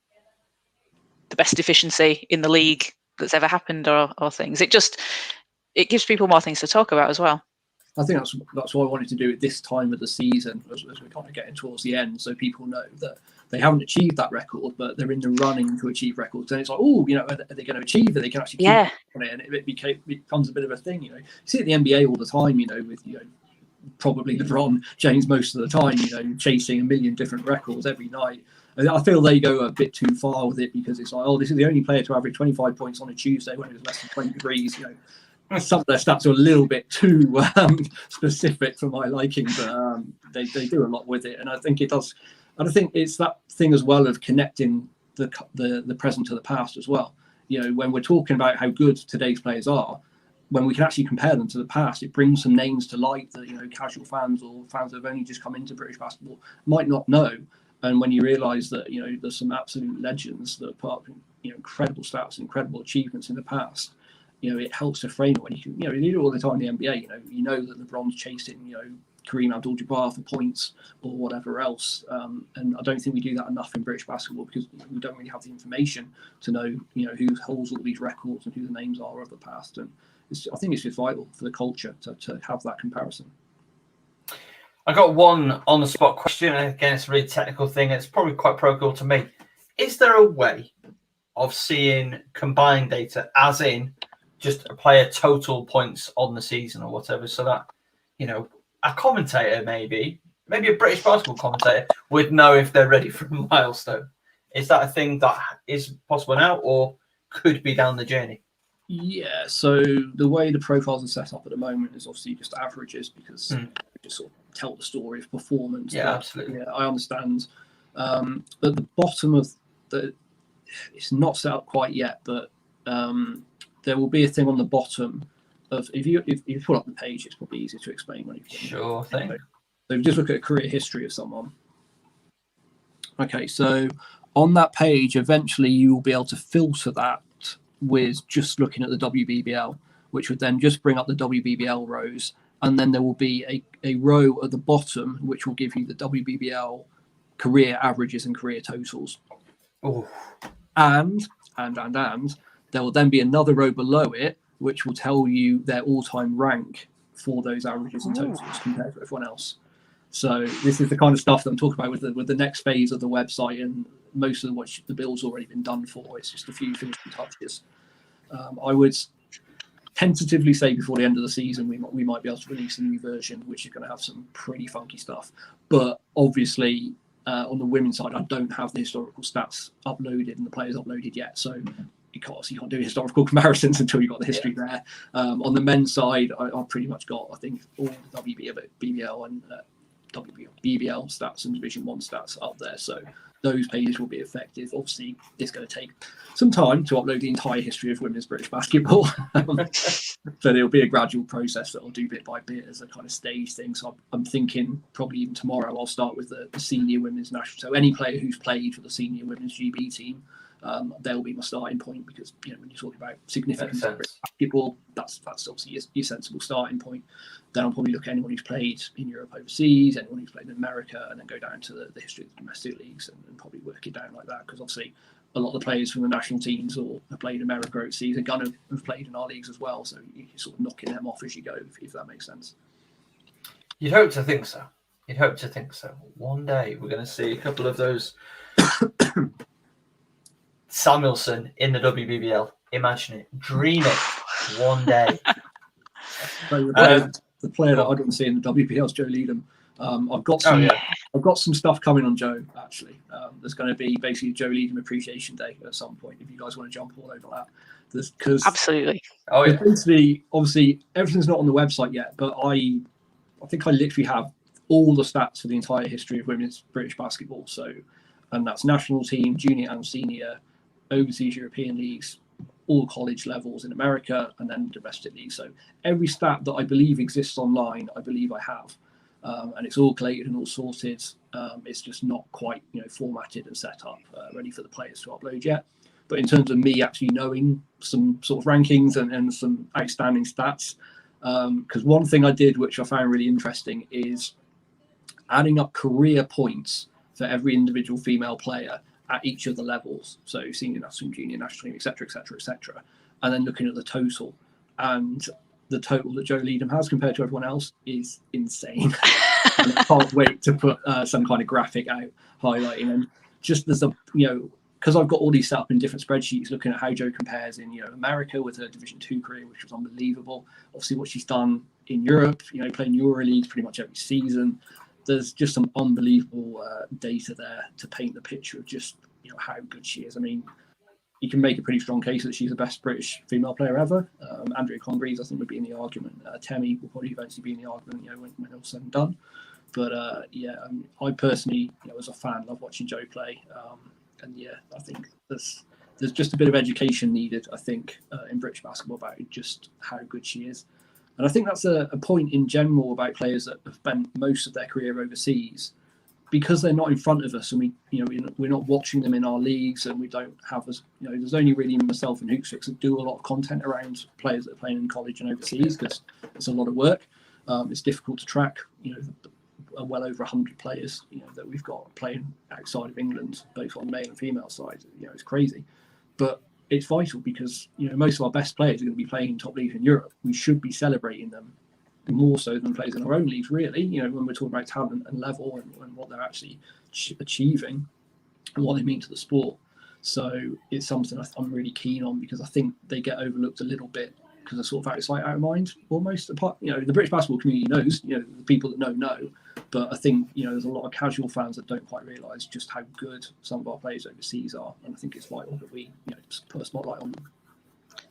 [SPEAKER 2] the best efficiency in the league that's ever happened, or things. It gives people more things to talk about as well.
[SPEAKER 3] I think that's why I wanted to do it this time of the season, as we're kind of getting towards the end, so people know that they haven't achieved that record, but they're in the running to achieve records. And it's like, are they going to achieve it? They can actually keep on it, and it becomes a bit of a thing. You see it in the NBA all the time. With probably LeBron James most of the time. Chasing a million different records every night. And I feel they go a bit too far with it, because it's like, this is the only player to average 25 points on a Tuesday when it was less than 20 degrees. Some of their stats are a little bit too specific for my liking, but they do a lot with it, and I think it does. And I think it's that thing as well of connecting the present to the past as well. When we're talking about how good today's players are, when we can actually compare them to the past, it brings some names to light that casual fans or fans that have only just come into British basketball might not know. And when you realise that there's some absolute legends that put up incredible stats, incredible achievements in the past. It helps to frame it when you can, you do it all the time in the NBA. You know that LeBron's chasing, Kareem Abdul-Jabbar for points or whatever else. And I don't think we do that enough in British basketball, because we don't really have the information to know, who holds all these records and who the names are of the past. And I think it's just vital for the culture to have that comparison.
[SPEAKER 1] I got one on the spot question. Again, it's a really technical thing. It's probably quite protocol to me. Is there a way of seeing combined data, as in just a player total points on the season or whatever, so that a commentator maybe maybe a British basketball commentator would know if they're ready for a milestone. Is that a thing that is possible now, or could be down the journey?
[SPEAKER 3] Yeah, so the way the profiles are set up at the moment is obviously just averages, because we just sort of tell the story of performance.
[SPEAKER 1] Yeah,
[SPEAKER 3] but,
[SPEAKER 1] absolutely.
[SPEAKER 3] Yeah, I understand. At the bottom of it's not set up quite yet, but there will be a thing on the bottom of if you pull up the page, it's probably easier to explain when you
[SPEAKER 1] Sure thing.
[SPEAKER 3] So if you just look at a career history of someone. Okay, so on that page, eventually you will be able to filter that with just looking at the WBBL, which would then just bring up the WBBL rows, and then there will be a row at the bottom which will give you the WBBL career averages and career totals.
[SPEAKER 1] Ooh.
[SPEAKER 3] And there will then be another row below it which will tell you their all-time rank for those averages and totals compared to everyone else. So this is the kind of stuff that I'm talking about with the next phase of the website, and most of what the build's already been done for. It's just a few finishing touches. I would tentatively say before the end of the season we might be able to release a new version, which is going to have some pretty funky stuff. But obviously, on the women's side, I don't have the historical stats uploaded and the players uploaded yet. So you can't do historical comparisons until you've got the history there. On the men's side, I've pretty much got, I think, all the WBBL and WBBL stats and Division 1 stats up there. So those pages will be effective. Obviously, it's going to take some time to upload the entire history of women's British basketball. But it'll be a gradual process that I'll do bit by bit as a kind of stage thing. So I'm thinking probably even tomorrow I'll start with the senior women's national. So any player who's played for the senior women's GB team, they'll be my starting point, because when you're talking about significant basketball, that's obviously your sensible starting point. Then I'll probably look at anyone who's played in Europe overseas, anyone who's played in America, and then go down to the history of the domestic leagues and probably work it down like that, because obviously a lot of the players from the national teams or have played in America overseas are going to have played in our leagues as well, so you're sort of knocking them off as you go, if that makes sense.
[SPEAKER 1] You'd hope to think so. One day we're going to see a couple of those Samuelson in the WBBL. Imagine it. Dream it. One day.
[SPEAKER 3] The player that I'd want to see in the WBL is Joe Leadham. I've got some stuff coming on Joe, actually. There's going to be basically Joe Leadham Appreciation Day at some point, if you guys want to jump all over that.
[SPEAKER 2] Absolutely.
[SPEAKER 1] Oh, yeah.
[SPEAKER 3] Basically, obviously, everything's not on the website yet, but I think I literally have all the stats for the entire history of women's British basketball. So, and that's national team, junior and senior, overseas European leagues, all college levels in America, and then domestic leagues. So every stat that I believe exists online, I believe I have. And it's all collated and all sorted. It's just not quite formatted and set up, ready for the players to upload yet. But in terms of me actually knowing some sort of rankings and some outstanding stats, because one thing I did, which I found really interesting, is adding up career points for every individual female player at each of the levels. So senior national team, junior national team, etc., and then looking at the total. And the total that Joe Leadham has compared to everyone else is insane. And I can't wait to put some kind of graphic out highlighting. And just as because I've got all these set up in different spreadsheets, looking at how Joe compares in America with her Division 2 career, which was unbelievable. Obviously, what she's done in Europe, playing Euro Leagues pretty much every season. There's just some unbelievable data there to paint the picture of just how good she is. I mean, you can make a pretty strong case that she's the best British female player ever. Andrea Conbreeze, I think, would be in the argument. Temi will probably eventually be in the argument, when all's said and done. But I personally, as a fan, love watching Joe play. I think there's just a bit of education needed, I think, in British basketball about just how good she is. And I think that's a point in general about players that have spent most of their career overseas, because they're not in front of us, and we're not watching them in our leagues, and we don't have there's only really myself and Hoopsfix that do a lot of content around players that are playing in college and overseas, because it's a lot of work. It's difficult to track. Well over 100 players that we've got playing outside of England, both on the male and female side. It's crazy, but it's vital, because most of our best players are going to be playing in top leagues in Europe. We should be celebrating them more so than players in our own leagues, really. When we're talking about talent and level and what they're actually achieving and what they mean to the sport. So it's something I'm really keen on, because I think they get overlooked a little bit because they're sort of out of sight, out of mind almost. Apart, the British basketball community knows, the people that know, But I think, there's a lot of casual fans that don't quite realise just how good some of our players overseas are. And I think it's vital that we put a spotlight on them.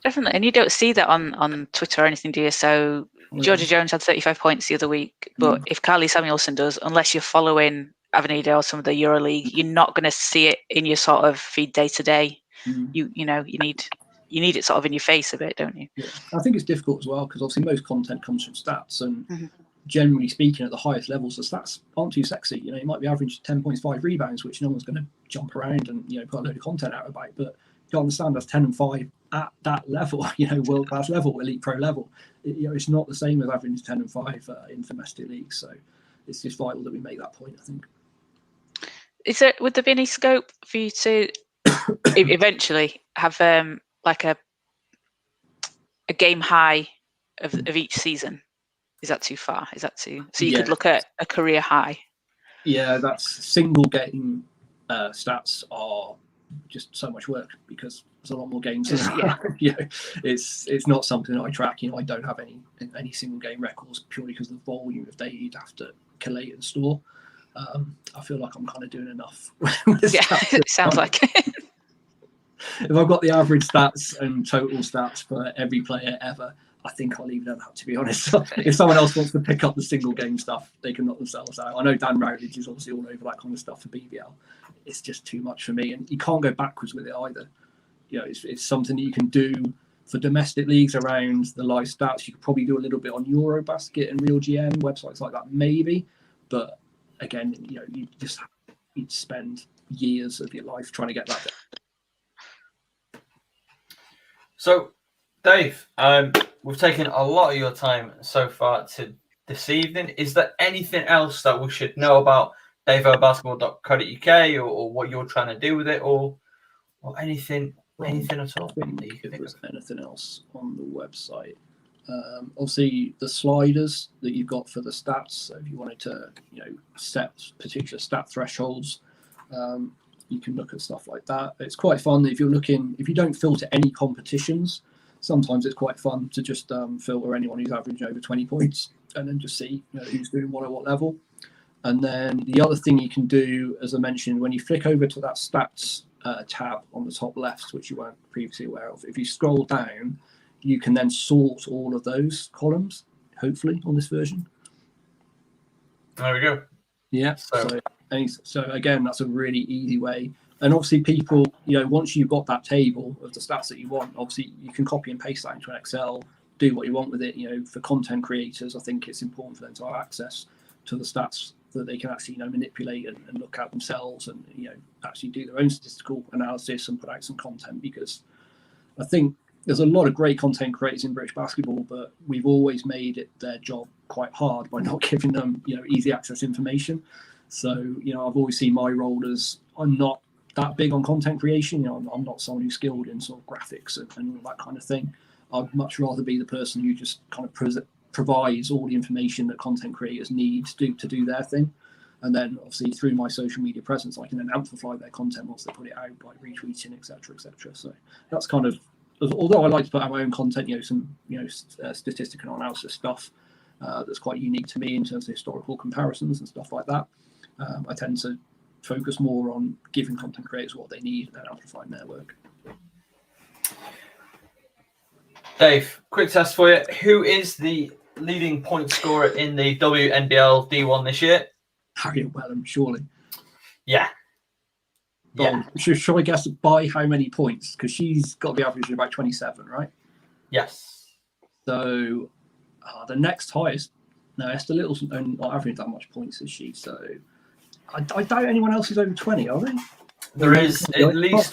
[SPEAKER 2] Definitely. And you don't see that on Twitter or anything, do you? So Georgia Jones had 35 points the other week. But if Carly Samuelson does, unless you're following Avenida or some of the EuroLeague, you're not going to see it in your sort of feed day to day. You need it sort of in your face a bit, don't you?
[SPEAKER 3] Yeah. I think it's difficult as well because obviously most content comes from stats, and generally speaking, at the highest levels, the stats aren't too sexy. You might be average 10 points, 5 rebounds, which no one's going to jump around and put a load of content out about. But you understand that's 10 and 5 at that level, world class level, elite pro level. It's not the same as average 10 and 5 in domestic leagues. So it's just vital that we make that point, I think.
[SPEAKER 2] Would there be any scope for you to eventually have like a game high of each season? Is that too far? Is that too? So you could look at a career high. Yeah,
[SPEAKER 3] that's single game stats are just so much work because there's a lot more games. It's not something that I track. I don't have any single game records purely because of the volume of data you'd have to collate and store. I feel like I'm kind of doing enough.
[SPEAKER 2] It sounds like it.
[SPEAKER 3] If I've got the average stats and total stats for every player ever, I think I'll leave it at that, to be honest. If someone else wants to pick up the single game stuff, they can knock themselves out. I know Dan Routledge is obviously all over that kind of stuff for BBL. It's just too much for me, and you can't go backwards with it either. It's something that you can do for domestic leagues around the live stats. You could probably do a little bit on Eurobasket and RealGM, websites like that, maybe. But again, you'd spend years of your life trying to get that done.
[SPEAKER 1] So, Dave, we've taken a lot of your time so far to this evening. Is there anything else that we should know about daveobasketball.co.uk or what you're trying to do with it, or anything at all?
[SPEAKER 3] Anything else on the website? Obviously, the sliders that you've got for the stats. So if you wanted to, set particular stat thresholds, you can look at stuff like that. It's quite fun if you don't filter any competitions. Sometimes it's quite fun to just filter anyone who's averaging over 20 points and then just see who's doing what at what level. And then the other thing you can do, as I mentioned, when you flick over to that stats tab on the top left, which you weren't previously aware of, if you scroll down, you can then sort all of those columns, hopefully, on this version.
[SPEAKER 1] There we go.
[SPEAKER 3] Yeah. So again, that's a really easy way. And obviously people, once you've got that table of the stats that you want, obviously you can copy and paste that into an Excel, do what you want with it. For content creators, I think it's important for them to have access to the stats that they can actually, manipulate and look at themselves and, actually do their own statistical analysis and put out some content, because I think there's a lot of great content creators in British basketball, but we've always made it their job quite hard by not giving them, easy access information. So, I've always seen my role as I'm not that big on content creation. I'm not someone who's skilled in sort of graphics and all that kind of thing. I'd much rather be the person who just kind of provides all the information that content creators need to do their thing. And then obviously through my social media presence, I can then amplify their content once they put it out by retweeting, etc., etc. So that's kind of, although I like to put out my own content, some statistical analysis stuff that's quite unique to me in terms of historical comparisons and stuff like that. I tend to focus more on giving content creators what they need and then amplifying their work.
[SPEAKER 1] Dave, quick test for you. Who is the leading point scorer in the WNBL D1 this year?
[SPEAKER 3] Harriet Wellham, surely.
[SPEAKER 1] Yeah.
[SPEAKER 3] Well, should I guess by how many points? Because she's got to be averaging about 27, right?
[SPEAKER 1] Yes.
[SPEAKER 3] So the next highest, no, Esther Little's not averaging that much points, is she? So I doubt anyone else is over 20, are they?
[SPEAKER 1] There is at least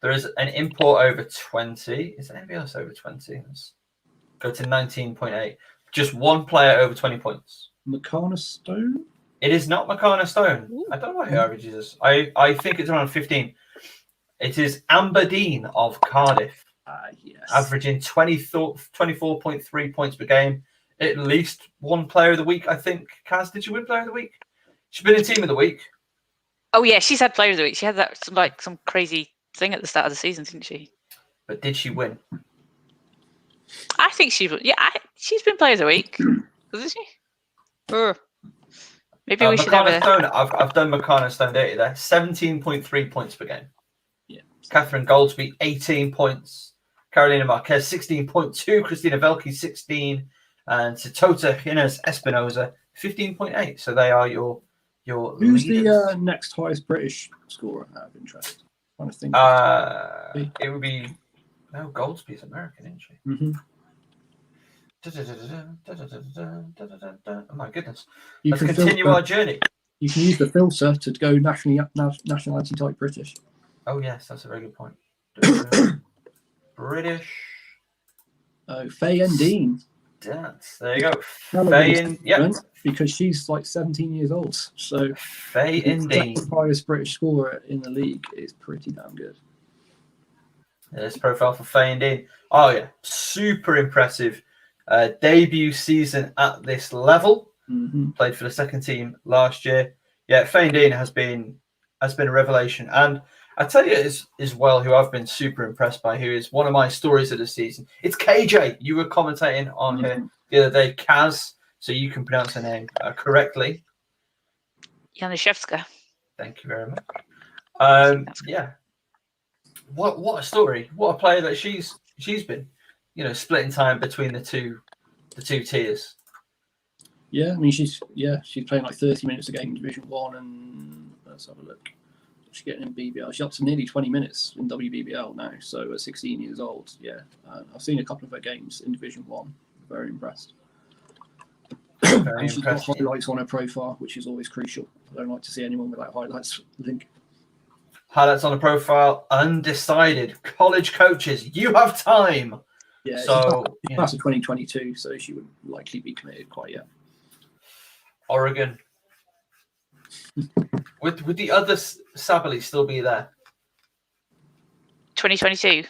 [SPEAKER 1] there is an import over 20. Is there anybody else over 20? Let's go to 19.8. Just one player over 20 points.
[SPEAKER 3] Makana Stone?
[SPEAKER 1] It is not Makana Stone.
[SPEAKER 2] Ooh.
[SPEAKER 1] I don't know what her average is. I think it's around 15. It is Amber Dean of Cardiff.
[SPEAKER 3] Yes.
[SPEAKER 1] Averaging 24.3 points per game. At least one player of the week, I think. Caz, did you win player of the week? She's been in team of the week.
[SPEAKER 2] Oh yeah, she's had player of the week. She had that some crazy thing at the start of the season, didn't she?
[SPEAKER 1] But did she win?
[SPEAKER 2] I think she's been player of the week, isn't she? Maybe we should have a...
[SPEAKER 1] Stone, I've done Meccano Stone data there. 17.3 points per game.
[SPEAKER 3] Yeah.
[SPEAKER 1] Catherine Goldsby, 18 points. Carolina Marquez, 16.2. Christina Velke, 16. And Satota Jimenez Espinoza, 15.8. So they are your
[SPEAKER 3] Who's
[SPEAKER 1] leaders.
[SPEAKER 3] the next highest British scorer out of interest? I'm trying to think.
[SPEAKER 1] It would be... No, Goldsby's American, isn't she?
[SPEAKER 3] Mm-hmm.
[SPEAKER 1] Oh my goodness.
[SPEAKER 3] You
[SPEAKER 1] Let's continue our journey.
[SPEAKER 3] You can use the filter to go nationality type British.
[SPEAKER 1] Oh, yes, that's a very good point. British.
[SPEAKER 3] Oh, Faye and Dean.
[SPEAKER 1] Dance. There you go. Faye and... Yep.
[SPEAKER 3] Because she's like 17 years old. So
[SPEAKER 1] Faye and Dean.
[SPEAKER 3] The highest British scorer in the league is pretty damn good.
[SPEAKER 1] There's profile for Faye and Dean. Oh, yeah. Super impressive. Debut season at this level.
[SPEAKER 3] Mm-hmm.
[SPEAKER 1] Played for the second team last year. Yeah, Faye and Dean has been a revelation. And I tell you as well, who I've been super impressed by, who is one of my stories of the season. It's KJ. You were commentating on her the other day, Caz, so you can pronounce her name correctly.
[SPEAKER 2] Januszewska.
[SPEAKER 1] Thank you very much. Yeah. What a story! What a player that she's been. Splitting time between the two tiers.
[SPEAKER 3] Yeah, I mean she's playing like 30 minutes a game in Division 1, and let's have a look. She's getting in BBL. She's up to nearly 20 minutes in WBBL now. So at 16 years old, yeah. I've seen a couple of her games in Division 1. Very impressed. And she's got highlights on her profile, which is always crucial. I don't like to see anyone without highlights link.
[SPEAKER 1] Highlights on the profile, undecided. College coaches, you have time.
[SPEAKER 3] Yeah,
[SPEAKER 1] so
[SPEAKER 3] she's class of 2022, so she would likely be committed quite yet.
[SPEAKER 1] Oregon. Would the other Sabally still be there?
[SPEAKER 2] 2022.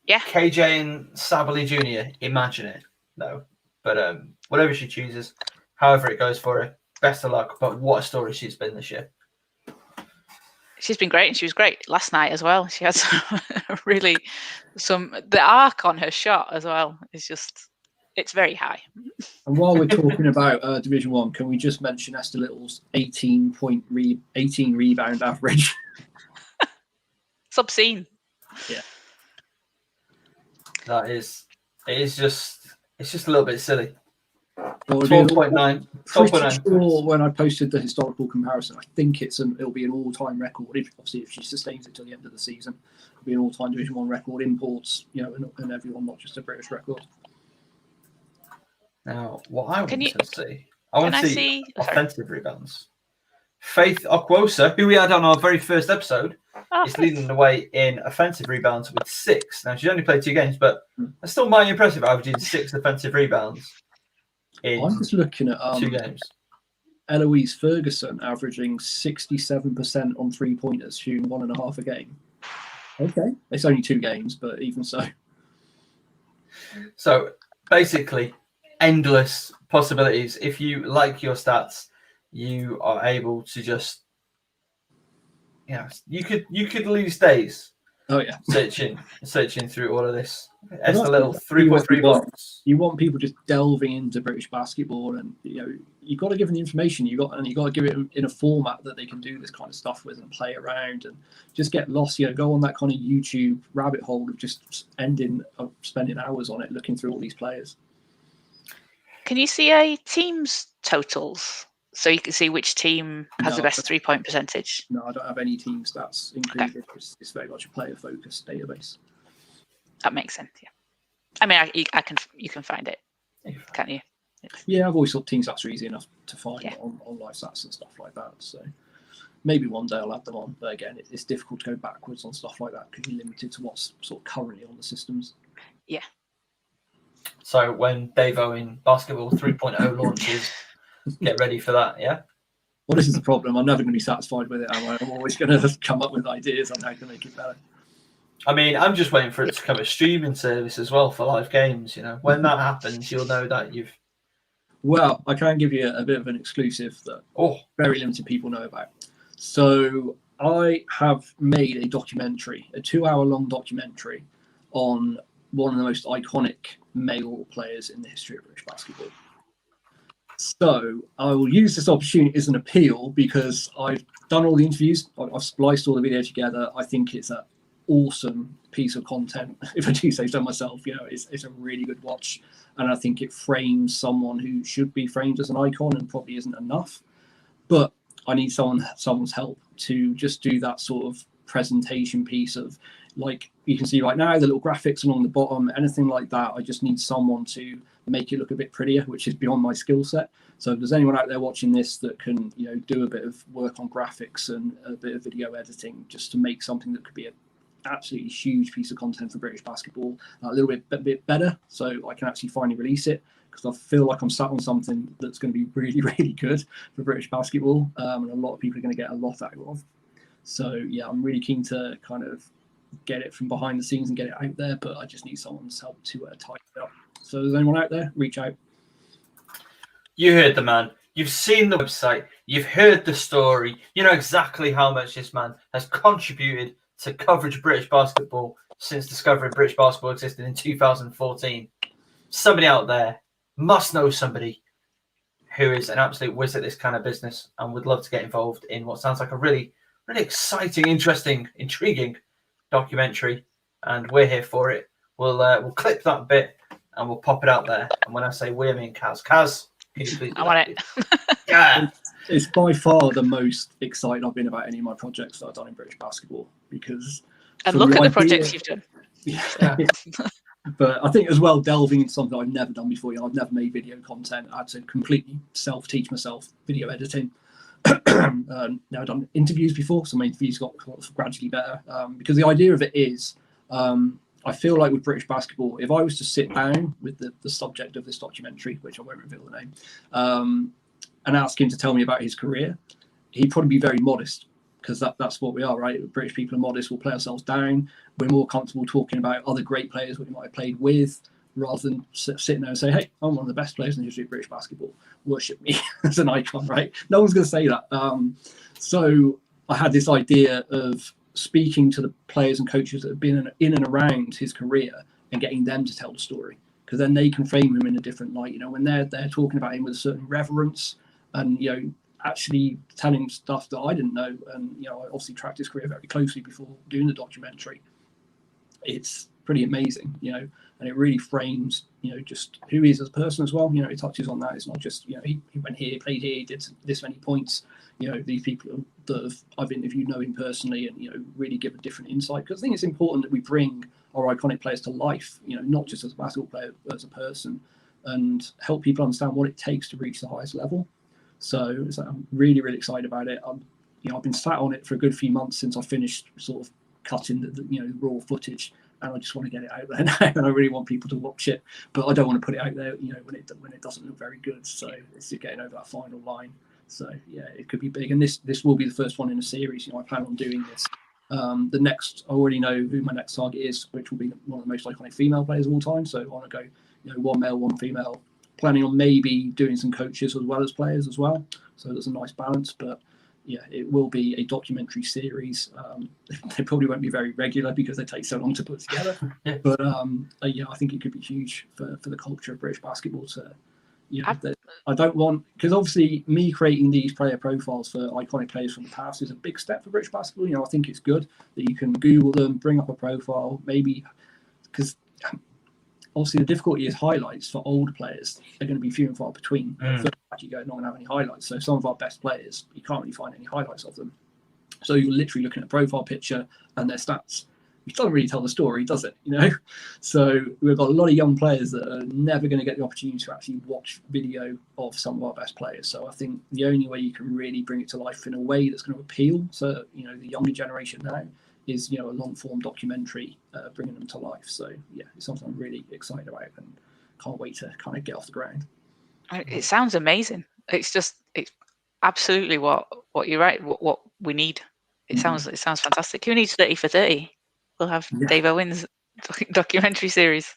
[SPEAKER 2] Yeah.
[SPEAKER 1] KJ and Sabally Jr. Imagine it. No, but whatever she chooses, however it goes for her, best of luck. But what a story she's been this year.
[SPEAKER 2] She's been great, and she was great last night as well. She had the arc on her shot as well is just, it's very high.
[SPEAKER 3] And while we're talking about Division 1, can we just mention Esther Little's 18 rebound average?
[SPEAKER 2] It's obscene.
[SPEAKER 3] Yeah.
[SPEAKER 1] It's just a little bit silly.
[SPEAKER 3] 12.9. Sure, when I posted the historical comparison, I think it'll be an all-time record. If she sustains it till the end of the season, it'll be an all-time Division 1 record. Imports, and everyone, not just a British record.
[SPEAKER 1] Now, what I want to see, offensive rebounds. Faith Okwosa, who we had on our very first episode, is leading the way in offensive rebounds with 6. Now, she's only played 2 games, but that's still mighty impressive, averaging 6 offensive rebounds.
[SPEAKER 3] I'm just looking at
[SPEAKER 1] 2 games.
[SPEAKER 3] Eloise Ferguson averaging 67% on 3-pointers, shooting 1.5 a game. Okay, it's only 2 games, but even so.
[SPEAKER 1] So basically, endless possibilities. If you like your stats, you are able to just, you could lose days.
[SPEAKER 3] Oh yeah,
[SPEAKER 1] searching through all of this. Esther Little 3.3 blocks.
[SPEAKER 3] You want people just delving into British basketball, and you've got to give them the information you got to give it in a format that they can do this kind of stuff with and play around and just get lost. Go on that kind of YouTube rabbit hole of just spending hours on it looking through all these players.
[SPEAKER 2] Can you see a team's totals? So you can see which team has the best 3-point percentage.
[SPEAKER 3] No, I don't have any team stats included. Okay. It's very much a player-focused database.
[SPEAKER 2] That makes sense. Yeah, I mean, you can find it, can't you?
[SPEAKER 3] Yeah, I've always thought team stats are easy enough to find on live stats and stuff like that. So maybe one day I'll add them on. But again, it's difficult to go backwards on stuff like that because you're limited to what's sort of currently on the systems.
[SPEAKER 2] Yeah.
[SPEAKER 1] So when Dave Owen Basketball 3.0 launches. Get ready for that, yeah?
[SPEAKER 3] Well, this is the problem. I'm never going to be satisfied with it, am I? I'm always going to come up with ideas on how to make it better.
[SPEAKER 1] I mean, I'm just waiting for it to become a streaming service as well for live games, When that happens, you'll know that you've...
[SPEAKER 3] Well, I can give you a bit of an exclusive that very limited people know about. So I have made a 2-hour-long documentary on one of the most iconic male players in the history of British basketball. So I will use this opportunity as an appeal because I've done all the interviews. I've spliced all the video together. I think it's an awesome piece of content. If I do say so myself, it's a really good watch. And I think it frames someone who should be framed as an icon and probably isn't enough. But I need someone's help to just do that sort of presentation piece of, like you can see right now, the little graphics along the bottom, anything like that. I just need someone to make it look a bit prettier, which is beyond my skill set. So if there's anyone out there watching this that can, do a bit of work on graphics and a bit of video editing, just to make something that could be an absolutely huge piece of content for British basketball a little bit better, so I can actually finally release it, because I feel like I'm sat on something that's going to be really, really good for British basketball, and a lot of people are going to get a lot out of. So yeah, I'm really keen to kind of get it from behind the scenes and get it out there, but I just need someone's help to type it up. So if there's anyone out there, reach out.
[SPEAKER 1] You heard the man. You've seen the website. You've heard the story. You know exactly how much this man has contributed to coverage of British basketball since discovering British basketball existed in 2014. Somebody out there must know somebody who is an absolute whiz at this kind of business and would love to get involved in what sounds like a really, really exciting, interesting, intriguing documentary. And we're here for it. We'll clip that bit and we'll pop it out there. And when I say we, I mean Caz. Caz, can you please?
[SPEAKER 2] I want it.
[SPEAKER 1] Yeah.
[SPEAKER 3] It's by far the most excited I've been about any of my projects that I've done in British basketball, because.
[SPEAKER 2] And look at the projects you've done.
[SPEAKER 3] Yeah. But I think as well, delving into something I've never done before. I've never made video content. I had to completely self-teach myself video editing. Now I've done interviews before, so my interviews got gradually better. Because the idea of it is, I feel like with British basketball, if I was to sit down with the subject of this documentary, which I won't reveal the name, and ask him to tell me about his career, he'd probably be very modest, because that's what we are, right? British people are modest. We'll play ourselves down. We're more comfortable talking about other great players we might have played with, rather than sitting there and say, hey, I'm one of the best players in the history of British basketball. Worship me as an icon, right? No one's going to say that. So I had this idea of speaking to the players and coaches that have been in and around his career and getting them to tell the story, because then they can frame him in a different light. When they're talking about him with a certain reverence and, actually telling stuff that I didn't know. And, I obviously tracked his career very closely before doing the documentary. It's pretty amazing, and it really frames, just who he is as a person as well. It touches on that. It's not just, he went here, played here, he did this many points. These people that I've interviewed know him personally, and, really give a different insight. Because I think it's important that we bring our iconic players to life, not just as a basketball player, but as a person, and help people understand what it takes to reach the highest level. So I'm really, really excited about it. I've been sat on it for a good few months since I finished sort of cutting the raw footage, and I just want to get it out there now, and I really want people to watch it, but I don't want to put it out there, when it doesn't look very good. So it's getting over that final line. So yeah, it could be big, and this will be the first one in a series. I plan on doing this. The next, I already know who my next target is, which will be one of the most iconic female players of all time. So I want to go, one male, one female. Planning on maybe doing some coaches as well as players as well, so there's a nice balance. But yeah, it will be a documentary series. They probably won't be very regular because they take so long to put together. But yeah, I think it could be huge for the culture of British basketball. To I don't want, because obviously me creating these player profiles for iconic players from the past is a big step for British basketball. I think it's good that you can Google them, bring up a profile, maybe, because obviously the difficulty is highlights for old players are going to be few and far between. You go, not going to have any highlights. So some of our best players, you can't really find any highlights of them. So you're literally looking at a profile picture and their stats. It doesn't really tell the story, does it? So we've got a lot of young players that are never going to get the opportunity to actually watch video of some of our best players. So I think the only way you can really bring it to life in a way that's going to appeal to the younger generation now is a long form documentary, bringing them to life. So yeah, it's something I'm really excited about and can't wait to kind of get off the ground.
[SPEAKER 2] It sounds amazing. It's absolutely what you're right. What we need. It sounds fantastic. Who needs 30 for 30? We'll have Dave Owen's documentary series.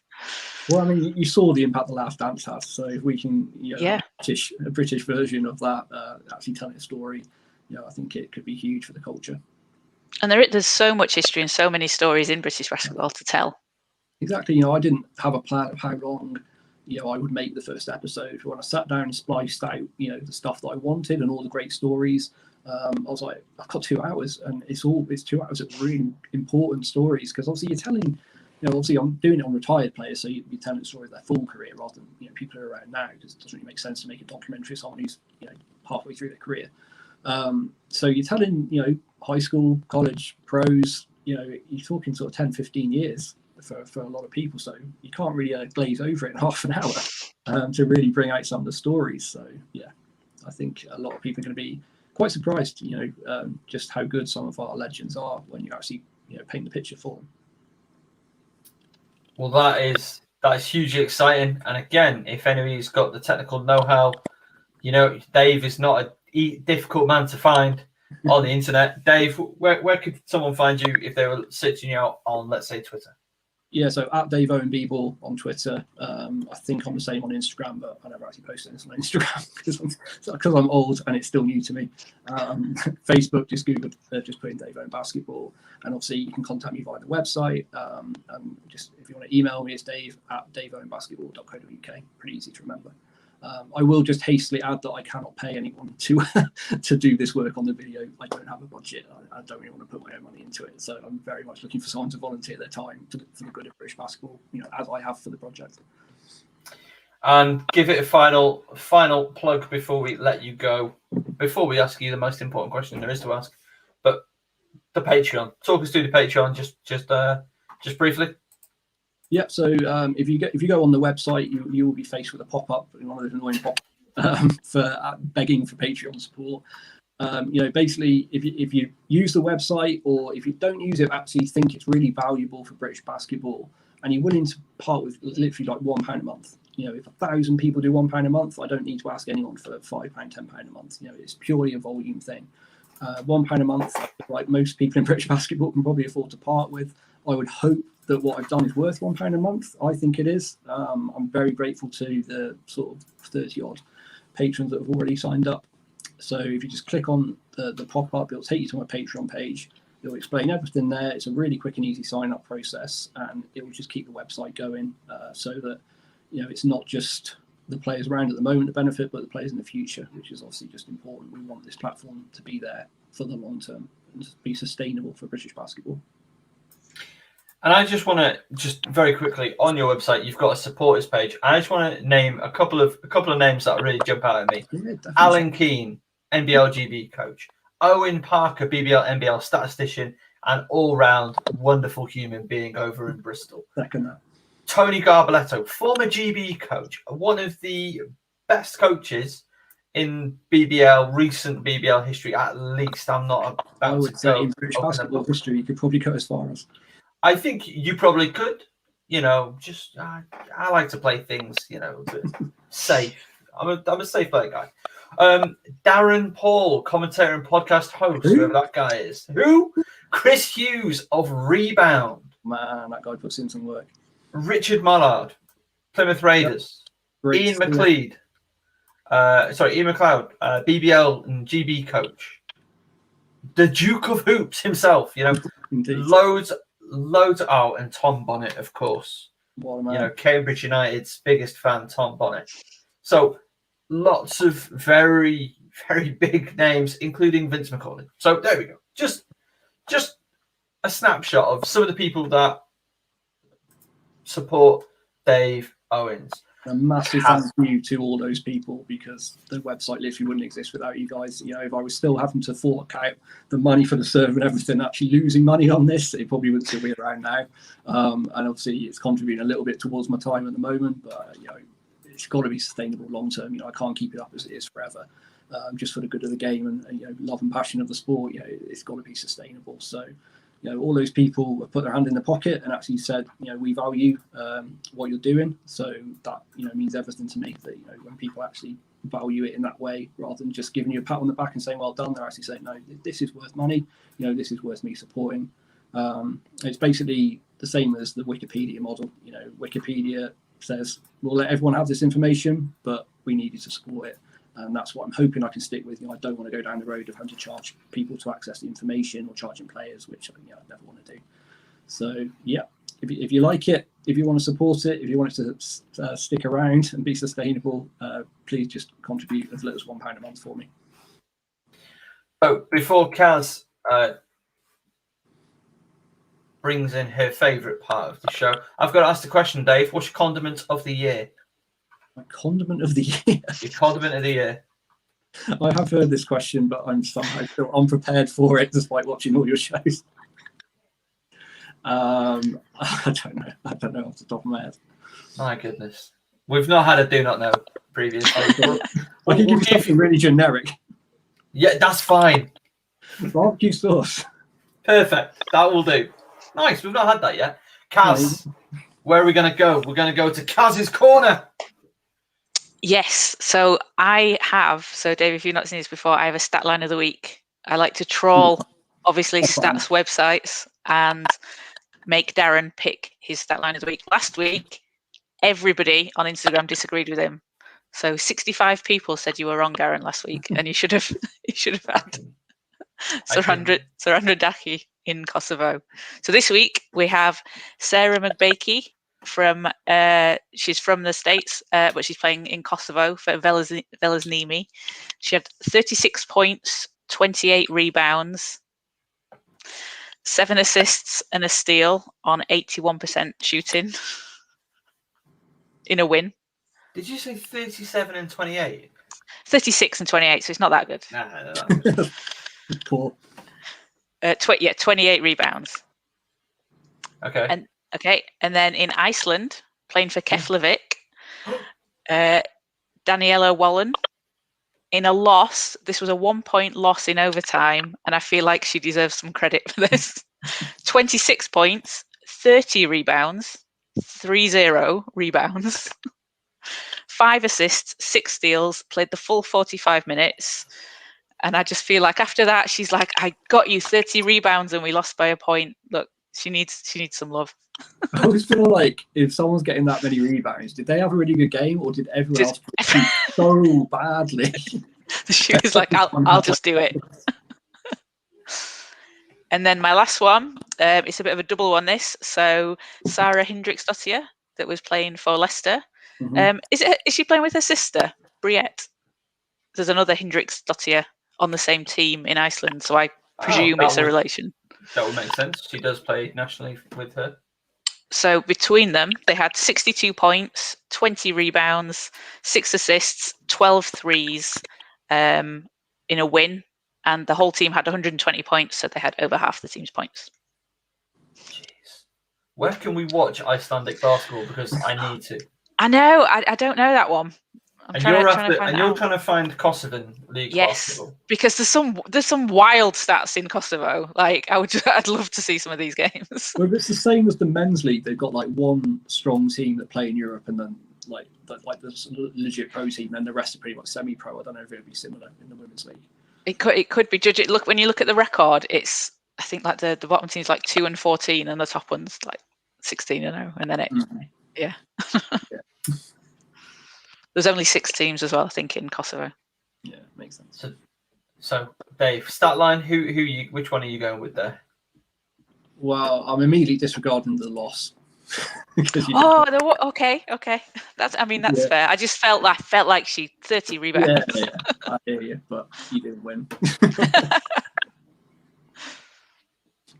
[SPEAKER 3] Well, I mean, you saw the impact The Last Dance has. So if we can, a British version of that, actually telling a story, I think it could be huge for the culture.
[SPEAKER 2] And there's so much history and so many stories in British basketball to tell.
[SPEAKER 3] Exactly. I didn't have a plan of how long I would make the first episode. When I sat down and spliced out, the stuff that I wanted and all the great stories, I was like, I've got 2 hours, and it's 2 hours of really important stories, because obviously you're telling, obviously I'm doing it on retired players, so you're telling the story of their full career rather than people who are around now. It doesn't really make sense to make a documentary of someone who's halfway through their career. So you're telling high school, college, pros, you're talking sort of 10, 15 years for a lot of people, so you can't really glaze over it in half an hour to really bring out some of the stories. So yeah, I think a lot of people are going to be quite surprised, just how good some of our legends are when you actually paint the picture for them.
[SPEAKER 1] Well, that is hugely exciting. And again, if anybody's got the technical know-how, Dave is not a difficult man to find on the internet. Dave, where could someone find you if they were searching you out on, let's say, Twitter?
[SPEAKER 3] Yeah, so at Dave WNBBL on Twitter. I think I'm the same on Instagram, but I never actually post anything on Instagram because I'm old and it's still new to me. Facebook, just Google, just put in Dave Owen Basketball, and obviously you can contact me via the website. And just if you want to email me, it's dave@daveowenbasketball.co.uk. Pretty easy to remember. I will just hastily add that I cannot pay anyone to do this work on the video. I don't have a budget. I don't really want to put my own money into it. So I'm very much looking for someone to volunteer their time for the good of British basketball, as I have for the project. And
[SPEAKER 1] give it a final plug before we let you go, before we ask you the most important question there is to ask. But the Patreon. Talk us through the Patreon just briefly.
[SPEAKER 3] Yeah, so if you go on the website, you will be faced with a pop-up, one of those annoying pop-ups for begging for Patreon support. Basically, if you use the website, or if you don't use it, actually think it's really valuable for British basketball, and you're willing to part with literally like £1 a month. If 1,000 people do £1 a month, I don't need to ask anyone for £5, £10 a month. It's purely a volume thing. £1 a month, like most people in British basketball can probably afford to part with. I would hope that what I've done is worth £1 a month. I think it is. I'm very grateful to the sort of 30 odd patrons that have already signed up. So if you just click on the pop-up, it'll take you to my Patreon page. It'll explain everything there. It's a really quick and easy sign-up process, and it will just keep the website going so that it's not just the players around at the moment that benefit, but the players in the future, which is obviously just important. We want this platform to be there for the long term and be sustainable for British basketball.
[SPEAKER 1] And I just want to very quickly, on your website, you've got a supporters page. I just want to name a couple of names that really jump out at me. Yeah, Alan Keane, NBL GB coach. Owen Parker, BBL NBL statistician, and all-round wonderful human being over in Bristol.
[SPEAKER 3] Second that.
[SPEAKER 1] Tony Garbaletto, former GB coach, one of the best coaches in recent BBL history, at least. I'm not about
[SPEAKER 3] I would say in British basketball history, you could probably go as far as.
[SPEAKER 1] I think you probably could. I like to play things, safe. I'm a safe play guy. Darren Paul, commentator and podcast host, whoever that guy is. Who? Chris Hughes of Rebound.
[SPEAKER 3] Man, that guy puts in some work.
[SPEAKER 1] Richard Mullard, Plymouth Raiders. Yep. Ian McLeod, BBL and GB coach. The Duke of Hoops himself,
[SPEAKER 3] Indeed.
[SPEAKER 1] Loads. And Tom Bonnet, of course.
[SPEAKER 3] What a man.
[SPEAKER 1] Cambridge United's biggest fan, Tom Bonnet. So lots of very, very big names, including Vince McCauley. So there we go. Just a snapshot of some of the people that support Dave Owens.
[SPEAKER 3] A massive thank you to all those people, because the website literally wouldn't exist without you guys. If I was still having to fork out the money for the server and everything, actually losing money on this, it probably wouldn't still be around now. And obviously it's contributing a little bit towards my time at the moment, but it's got to be sustainable long term. I can't keep it up as it is forever. Just for the good of the game and love and passion of the sport, it's got to be sustainable. So all those people have put their hand in the pocket and actually said, we value what you're doing. So that, means everything to me. That, when people actually value it in that way, rather than just giving you a pat on the back and saying, well done, they're actually saying, no, this is worth money. This is worth me supporting. It's basically the same as the Wikipedia model. Wikipedia says, we'll let everyone have this information, but we need you to support it. And that's what I'm hoping I can stick with. I don't want to go down the road of having to charge people to access the information or charging players, which I never want to do. So, yeah, if you like it, if you want to support it, if you want it to stick around and be sustainable, please just contribute as little as £1 a month for me.
[SPEAKER 1] Oh, before Caz brings in her favourite part of the show, I've got to ask the question, Dave. What's your condiment of the year?
[SPEAKER 3] My condiment of the year?
[SPEAKER 1] Your condiment of the year.
[SPEAKER 3] I have heard this question, but I'm somehow still unprepared for it, despite watching all your shows. I don't know. I don't know off the top of my head.
[SPEAKER 1] My goodness. We've not had a do not know previously.
[SPEAKER 3] I can give you something really generic.
[SPEAKER 1] Yeah, that's fine.
[SPEAKER 3] Barbecue sauce.
[SPEAKER 1] Perfect. That will do. Nice. We've not had that yet. Caz, where are we going to go? We're going to go to Caz's Corner.
[SPEAKER 2] Yes. So I have. So Dave, if you've not seen this before, I have a stat line of the week. I like to trawl, obviously, stats websites and make Darren pick his stat line of the week. Last week, everybody on Instagram disagreed with him. So 65 people said you were wrong, Darren, last week, and you should have had Sarandra Daki in Kosovo. So this week we have Sarah McBakey from she's from the States, but she's playing in Kosovo for Veleznimi. She had 36 points, 28 rebounds, 7 assists and a steal on 81% shooting in a win.
[SPEAKER 1] Did you say 37 and 28?
[SPEAKER 2] 36 and 28, so it's not that good.
[SPEAKER 1] No.
[SPEAKER 3] Poor.
[SPEAKER 2] 28 rebounds.
[SPEAKER 1] Okay.
[SPEAKER 2] And then in Iceland, playing for Keflavik, Daniela Wallen, in a loss. This was a 1-point loss in overtime, and I feel like she deserves some credit for this. 26 points, 30 rebounds, 30 rebounds, 5 assists, 6 steals, played the full 45 minutes. And I just feel like after that, she's like, I got you 30 rebounds and we lost by a point. Look, she needs some love.
[SPEAKER 3] I always feel like if someone's getting that many rebounds, did they have a really good game or did everyone else play so badly?
[SPEAKER 2] She was like, I'll just do it. And then my last one, it's a bit of a double one, this. So Sarah Hendriksdottir, that was playing for Leicester.
[SPEAKER 3] Mm-hmm.
[SPEAKER 2] Is she playing with her sister, Briette? There's another Hendriksdottir on the same team in Iceland, so I presume it's a relation.
[SPEAKER 1] That would make sense. She does play nationally with her.
[SPEAKER 2] So between them, they had 62 points, 20 rebounds, 6 assists, 12 threes in a win. And the whole team had 120 points, so they had over half the team's points.
[SPEAKER 1] Jeez. Where can we watch Icelandic basketball? Because I need to.
[SPEAKER 2] I know. I don't know that one.
[SPEAKER 1] You're trying to find Kosovan league basketball.
[SPEAKER 2] Because there's some wild stats in Kosovo. Like I'd love to see some of these games.
[SPEAKER 3] Well, it's the same as the men's league. They've got like one strong team that play in Europe, and then like the legit pro team, and the rest are pretty much semi-pro. I don't know if it would be similar in the women's league.
[SPEAKER 2] It could be. Judge it. Look, when you look at the record, it's I think like the bottom team's like 2-14, and the top one's like 16-0, and then it yeah. There's only 6 teams as well, I think, in Kosovo.
[SPEAKER 3] Yeah, makes sense.
[SPEAKER 1] So Dave, stat line. Which one are you going with there?
[SPEAKER 3] Well, I'm immediately disregarding the loss.
[SPEAKER 2] Okay. That's fair. I just felt like she 30 rebounds.
[SPEAKER 3] Yeah, I hear you, but you didn't win.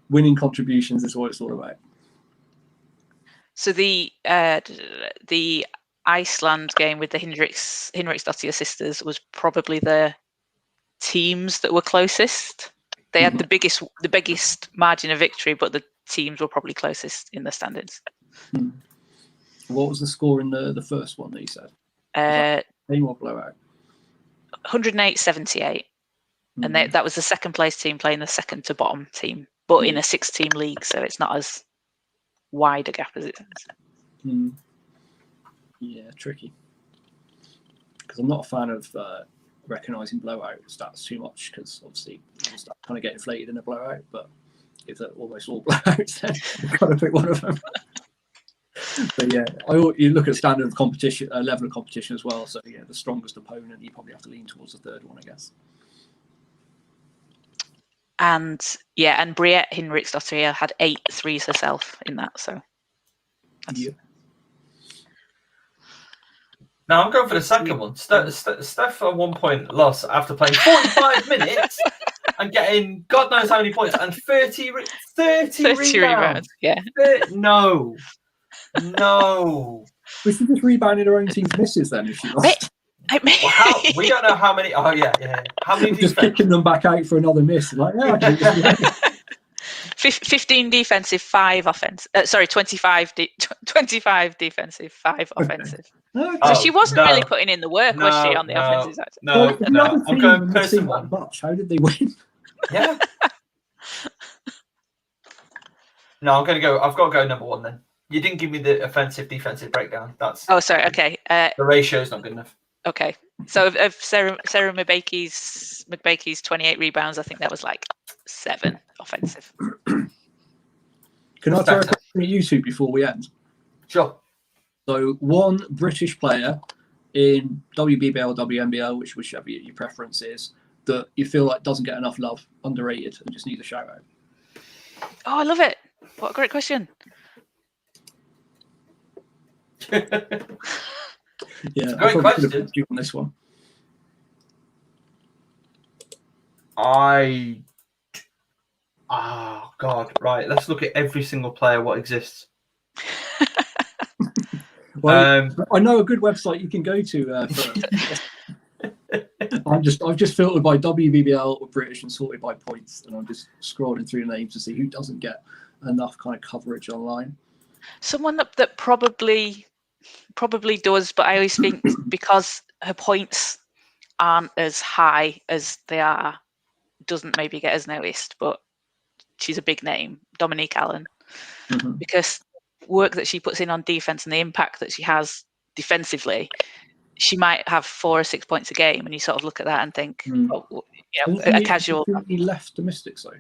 [SPEAKER 3] Winning contributions is what it's all about.
[SPEAKER 2] So the Iceland game with the Hendriksdottir sisters was probably the teams that were closest. They had the biggest margin of victory, but the teams were probably closest in the standings.
[SPEAKER 3] What was the score in the first one that you said? Game or blowout?
[SPEAKER 2] 108-78. And that was the second place team playing the second to bottom team, but in a 6-team league, so it's not as wide a gap as it is.
[SPEAKER 3] Yeah, tricky. Because I'm not a fan of recognising blowout stats too much, because obviously stats kind of get inflated in a blowout, but if they're almost all blowouts, then you've got to pick one of them. But yeah, you look at standard of competition, level of competition as well. So yeah, the strongest opponent, you probably have to lean towards the third one, I guess.
[SPEAKER 2] And Briette Hendriksdottir had 8 threes herself in that. So
[SPEAKER 3] Yeah.
[SPEAKER 1] Now I'm going for the second one. Steph at one point lost after playing 45 minutes and getting God knows how many points and 30 rebounds.
[SPEAKER 2] Yeah.
[SPEAKER 1] No.
[SPEAKER 3] We should just rebounded her own team's misses then if she lost.
[SPEAKER 1] Well, we don't know how many. Oh yeah. How many?
[SPEAKER 3] Just kicking them back out for another miss. Like, yeah,
[SPEAKER 2] 15 defensive, 5 offensive. 25 defensive, 5 offensive.
[SPEAKER 3] Okay.
[SPEAKER 2] So she wasn't really putting in the work, was she, on the offensive side?
[SPEAKER 1] No. I'm going person
[SPEAKER 3] that much. How did they win?
[SPEAKER 1] Yeah. No, I'm going to go. I've got to go number 1 then. You didn't give me the offensive defensive breakdown. That's.
[SPEAKER 2] Oh, sorry. Okay.
[SPEAKER 1] The ratio's not good enough.
[SPEAKER 2] Okay. So of Sarah McBakey's 28 rebounds, I think that was like 7 offensive.
[SPEAKER 3] Can I throw a question at you two before we end?
[SPEAKER 1] Sure.
[SPEAKER 3] So one British player in WBBL, WNBL, whichever your preference is, that you feel like doesn't get enough love, underrated, and just needs a shout out.
[SPEAKER 2] Oh, I love it. What a great question.
[SPEAKER 3] Yeah,
[SPEAKER 1] great question.
[SPEAKER 3] You on this one.
[SPEAKER 1] Oh God! Right, let's look at every single player what exists.
[SPEAKER 3] Well, I know a good website you can go to. I've just filtered by WBBL or British and sorted by points, and I'm just scrolling through the names to see who doesn't get enough kind of coverage online.
[SPEAKER 2] Someone that probably does, but I always think because her points aren't as high as they are, doesn't maybe get as noticed, but she's a big name, Dominique Allen, because work that she puts in on defense and the impact that she has defensively, she might have 4 or 6 points a game, and you sort of look at that and think, a casual.
[SPEAKER 3] He left domestics though.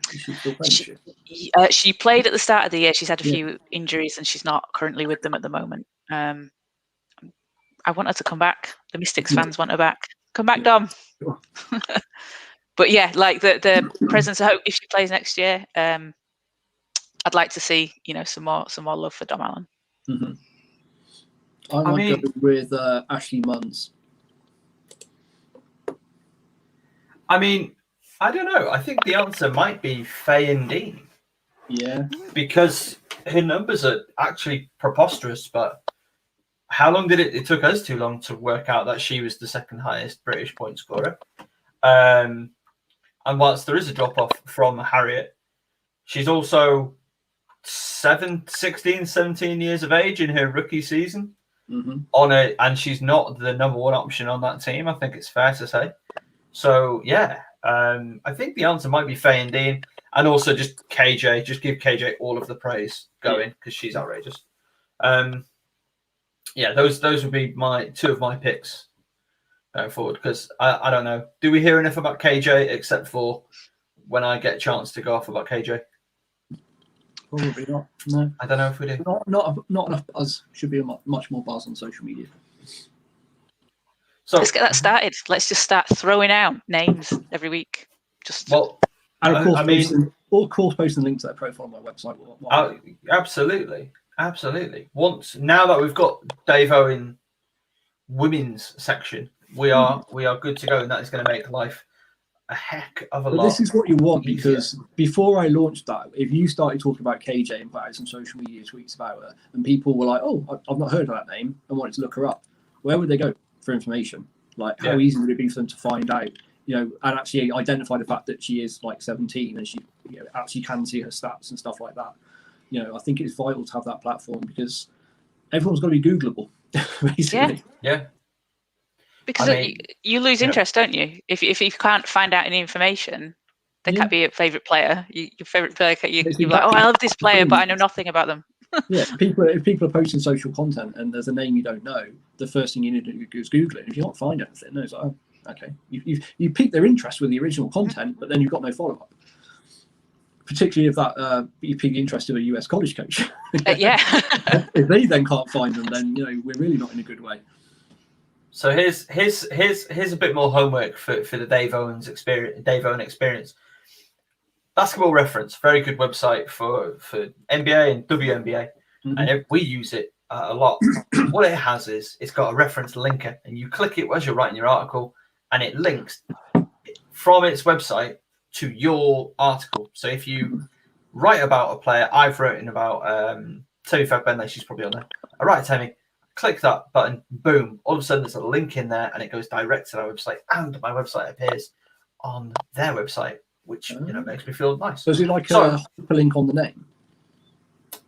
[SPEAKER 2] She played at the start of the year. She's had a few injuries, and she's not currently with them at the moment. I want her to come back. The Mystics fans want her back. Come back, Dom.
[SPEAKER 3] Sure.
[SPEAKER 2] But yeah, like the presence of hope if she plays next year. I'd like to see some more love for Dom Allen.
[SPEAKER 3] I might go with Ashley Munns.
[SPEAKER 1] I mean, I don't know. I think the answer might be Faye and Dean.
[SPEAKER 3] Yeah.
[SPEAKER 1] Because her numbers are actually preposterous, but how long did it took us too long to work out that she was the second highest British point scorer. And whilst there is a drop-off from Harriet, she's also 16, 17 years of age in her rookie season. And she's not the number 1 option on that team, I think it's fair to say. So, yeah, I think the answer might be Faye and Dean. And also just KJ. Just give KJ all of the praise going because she's outrageous. Yeah, those would be my 2 of my picks going forward because I don't know. Do we hear enough about KJ except for when I get a chance to go off about KJ?
[SPEAKER 3] Probably not. No,
[SPEAKER 1] I don't know if we do.
[SPEAKER 3] Not enough buzz. Should be much more buzz on social media.
[SPEAKER 2] So let's get that started. Let's just start throwing out names every week.
[SPEAKER 3] And of course, posting links to their profile on my website.
[SPEAKER 1] Absolutely. Now that we've got Dave Owen women's section, we are good to go, and that is going to make life a heck of a lot.
[SPEAKER 3] This is what you want
[SPEAKER 1] easier.
[SPEAKER 3] Because before I launched that, if you started talking about KJ and put out some social media tweets about her, and people were like, "Oh, I've not heard of that name," and wanted to look her up, where would they go for information? Like, how easy would it be for them to find out? And actually identify the fact that she is like 17 and she actually can see her stats and stuff like that. I think it's vital to have that platform because everyone's got to be Googleable, basically.
[SPEAKER 2] Yeah. Because you lose interest, don't you? If you can't find out any information, they can't be a favourite player. Your favourite player, you're like, oh, I love this player, but I know nothing about them.
[SPEAKER 3] If people are posting social content and there's a name you don't know, the first thing you need to do is Google it. If you don't find anything, it's like, oh, okay. You pique their interest with the original content, but then you've got no follow-up. Particularly if that you pique the interest of a US college coach. If they then can't find them, then we're really not in a good way.
[SPEAKER 1] So here's a bit more homework for the Dave Owen experience. Basketball Reference, very good website for NBA and WNBA. and if we use it a lot. What it has is it's got a reference linker, and you click it as you're writing your article, and it links from its website to your article. So if you write about a player, I've written about Tony Fagbenley, she's probably on there. I write Tony, click that button, boom, all of a sudden there's a link in there, and it goes direct to our website, and my website appears on their website, which makes me feel nice.
[SPEAKER 3] So is it like a hyperlink on the name?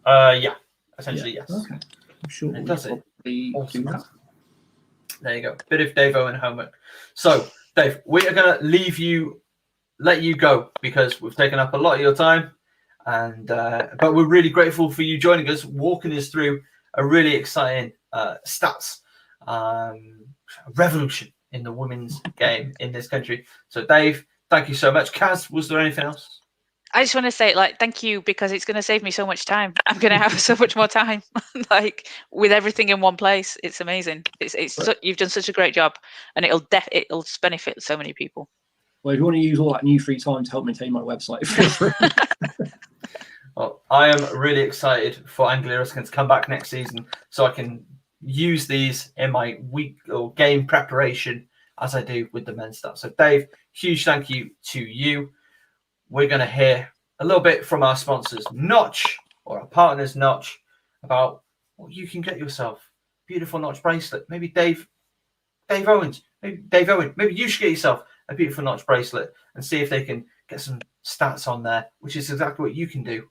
[SPEAKER 1] Yeah, essentially, yes.
[SPEAKER 3] Okay. I'm sure
[SPEAKER 1] it does it.
[SPEAKER 3] Awesome.
[SPEAKER 1] There you go. Bit of Dave Owen homework. So, Dave, we are going to let you go because we've taken up a lot of your time, and but we're really grateful for you joining us, walking us through a really exciting stats revolution in the women's game in this country. So, Dave, thank you so much. Caz, was there anything else?
[SPEAKER 2] I just want to say, thank you, because it's going to save me so much time. I'm going to have so much more time, with everything in one place. It's amazing. You've done such a great job, and it'll benefit so many people.
[SPEAKER 3] Well, if you want to use all that new free time to help maintain my website, feel free.
[SPEAKER 1] Well, I am really excited for Anglia Ruskin to come back next season, so I can use these in my week or game preparation as I do with the men's stuff. So, Dave, huge thank you to you. We're going to hear a little bit from our sponsors, Notch, or our partners, Notch, about what you can get yourself. Beautiful Notch bracelet. Maybe Dave Owen, maybe you should get yourself a beautiful Notch bracelet and see if they can get some stats on there, which is exactly what you can do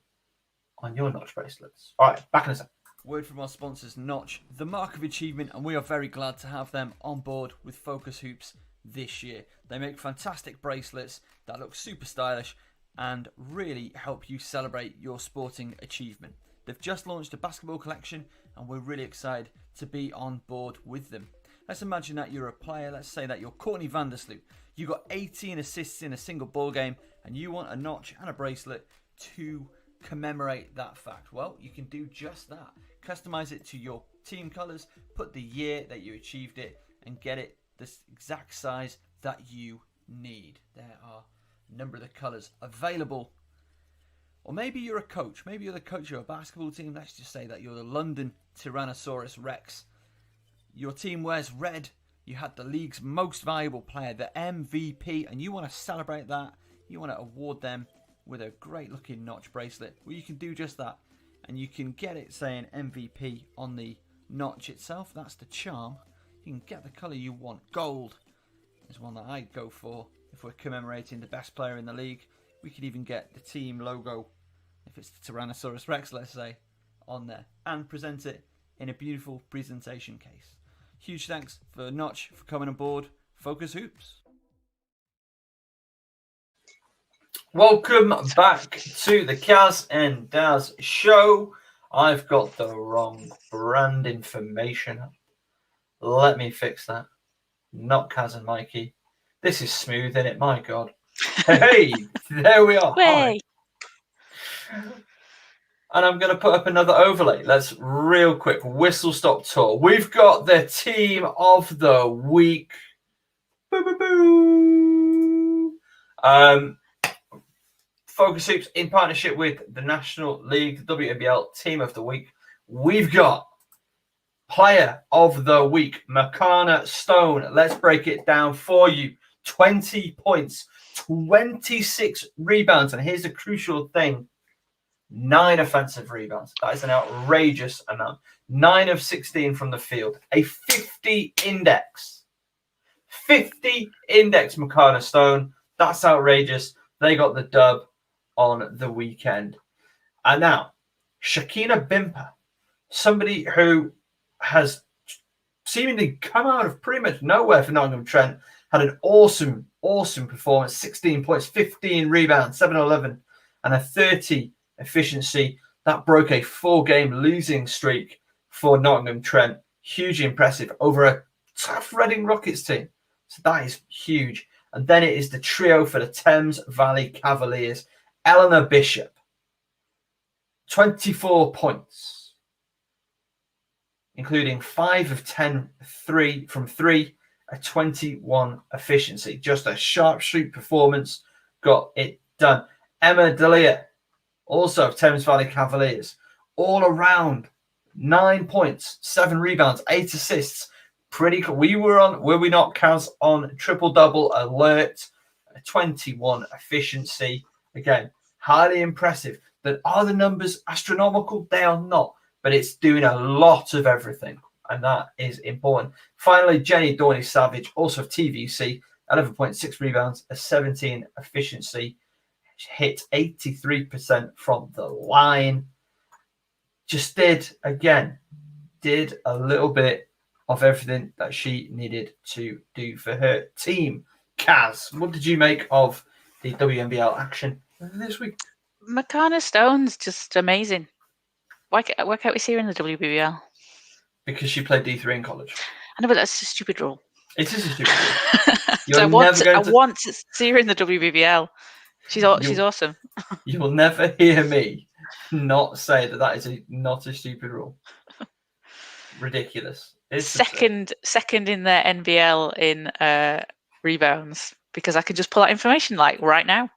[SPEAKER 1] on your Notch bracelets. All right, back in a sec.
[SPEAKER 4] Word from our sponsors, Notch, the mark of achievement, and we are very glad to have them on board with FocusHoops this year. They make fantastic bracelets that look super stylish and really help you celebrate your sporting achievement. They've just launched a basketball collection, and we're really excited to be on board with them. Let's imagine that you're a player. Let's say that you're Courtney Vandersloot. You got 18 assists in a single ball game, and you want a notch and a bracelet to commemorate that fact. Well, you can do just that. Customize it to your team colors, put the year that you achieved it, and get it the exact size that you need. There are a number of the colors available. Or maybe you're a coach. Maybe you're the coach of a basketball team. Let's just say that you're the London Tyrannosaurus Rex. Your team wears red. You had the league's most valuable player, the MVP, and you want to celebrate that. You want to award them with a great looking Notch bracelet. Well, you can do just that. And you can get it saying MVP on the notch itself. That's the charm. You can get the colour you want. Gold is one that I'd go for if we're commemorating the best player in the league. We could even get the team logo, if it's the Tyrannosaurus Rex, let's say, on there. And present it in a beautiful presentation case. Huge thanks for Notch for coming aboard Focus Hoops.
[SPEAKER 1] Welcome back to the Caz and Daz show. I've got the wrong brand information. Let me fix that. Not Caz and Mikey. This is smooth, isn't it? My God. Hey, there we are.
[SPEAKER 2] Way.
[SPEAKER 1] And I'm going to put up another overlay. Let's real quick whistle stop tour. We've got the team of the week. Boo, boo, boo. Focus Hoops in partnership with the National League, the WNBL team of the week. We've got player of the week, Makana Stone. Let's break it down for you. 20 points, 26 rebounds. And here's the crucial thing. 9 offensive rebounds. That is an outrageous amount. 9 of 16 from the field. A 50 index. 50 index, Makana Stone. That's outrageous. They got the dub on the weekend. And now, Shakina Bimper, somebody who has seemingly come out of pretty much nowhere for Nottingham Trent, had an awesome performance. 16 points, 15 rebounds, 7-11, and a 30 efficiency. That broke a 4-game losing streak for Nottingham Trent. Hugely impressive over a tough Reading Rockets team. So that is huge. And then it is the trio for the Thames Valley Cavaliers. Eleanor Bishop, 24 points, including 5 of 10 from 3, a 21 efficiency. Just a sharpshoot performance, got it done. Emma Delia, also of Thames Valley Cavaliers, all around. 9 points, 7 rebounds, 8 assists. Pretty cool. Were we not, Caz, on triple-double alert, 21 efficiency. Again, highly impressive. Are the numbers astronomical? They are not, but it's doing a lot of everything, and that is important. Finally, Jenny Dorney-Savage, also of TVC, 11.6 rebounds, a 17 efficiency, hit 83% from the line. Just did a little bit of everything that she needed to do for her team. Caz, what did you make of the WNBL action this week?
[SPEAKER 2] Makana Stone's just amazing. Why can't we see her in the WBBL?
[SPEAKER 1] Because she played D3 in college.
[SPEAKER 2] I know, but that's a stupid rule.
[SPEAKER 1] It is a stupid rule.
[SPEAKER 2] So I want to see her in the WBBL. She's awesome.
[SPEAKER 1] You will never hear me not say that is not a stupid rule. Ridiculous. It's
[SPEAKER 2] second in the NBL in rebounds, because I can just pull that information like right now.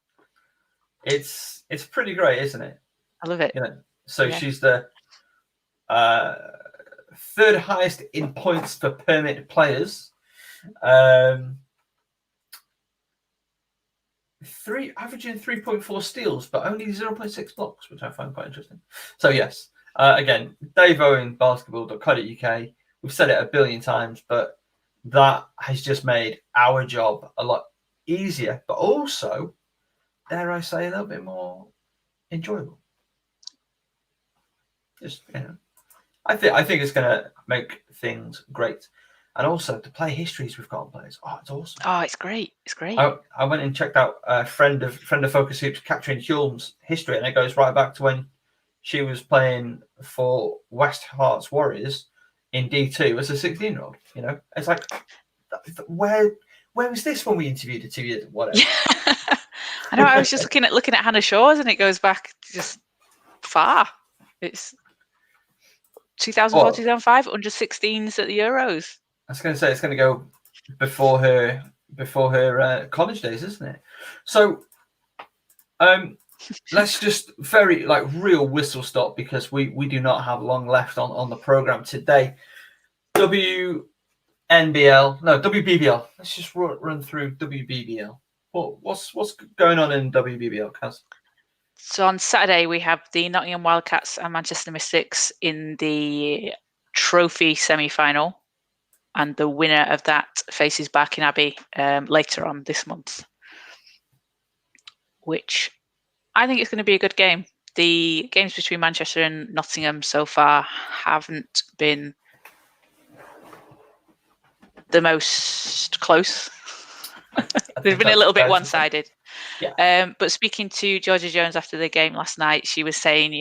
[SPEAKER 1] It's pretty great, isn't it?
[SPEAKER 2] I love it.
[SPEAKER 1] So she's the third highest in points for permit players. Averaging 3.4 steals, but only 0.6 blocks, which I find quite interesting. So yes, again, Dave Owen, basketball.co.uk. We've said it a billion times, but that has just made our job a lot easier, but also, dare I say, a little bit more enjoyable. Just I think it's going to make things great. And also to play histories with Colin players. Oh, it's awesome.
[SPEAKER 2] Oh, it's great. It's great.
[SPEAKER 1] I went and checked out a friend of Focus Hoops, Katrin Hulme's history, and it goes right back to when she was playing for West Hearts Warriors in D2 as a 16-year-old. It's like, where was this when we interviewed her 2 years? Whatever.
[SPEAKER 2] I know. I was just looking at Hannah Shaw's, and it goes back just far. It's 2004, 2005, under 16s at the Euros.
[SPEAKER 1] I was going to say it's going to go before her college days, isn't it? So, let's just real whistle stop, because we do not have long left on the program today. WBBL. Let's just run through WBBL. What's going on in WBBL, Caz?
[SPEAKER 2] So on Saturday we have the Nottingham Wildcats and Manchester Mystics in the trophy semi-final. And the winner of that faces Barking Abbey later on this month, which I think is going to be a good game. The games between Manchester and Nottingham so far haven't been the most close. They've been a little bit one-sided.
[SPEAKER 1] Yeah.
[SPEAKER 2] But speaking to Georgia Jones after the game last night, she was saying,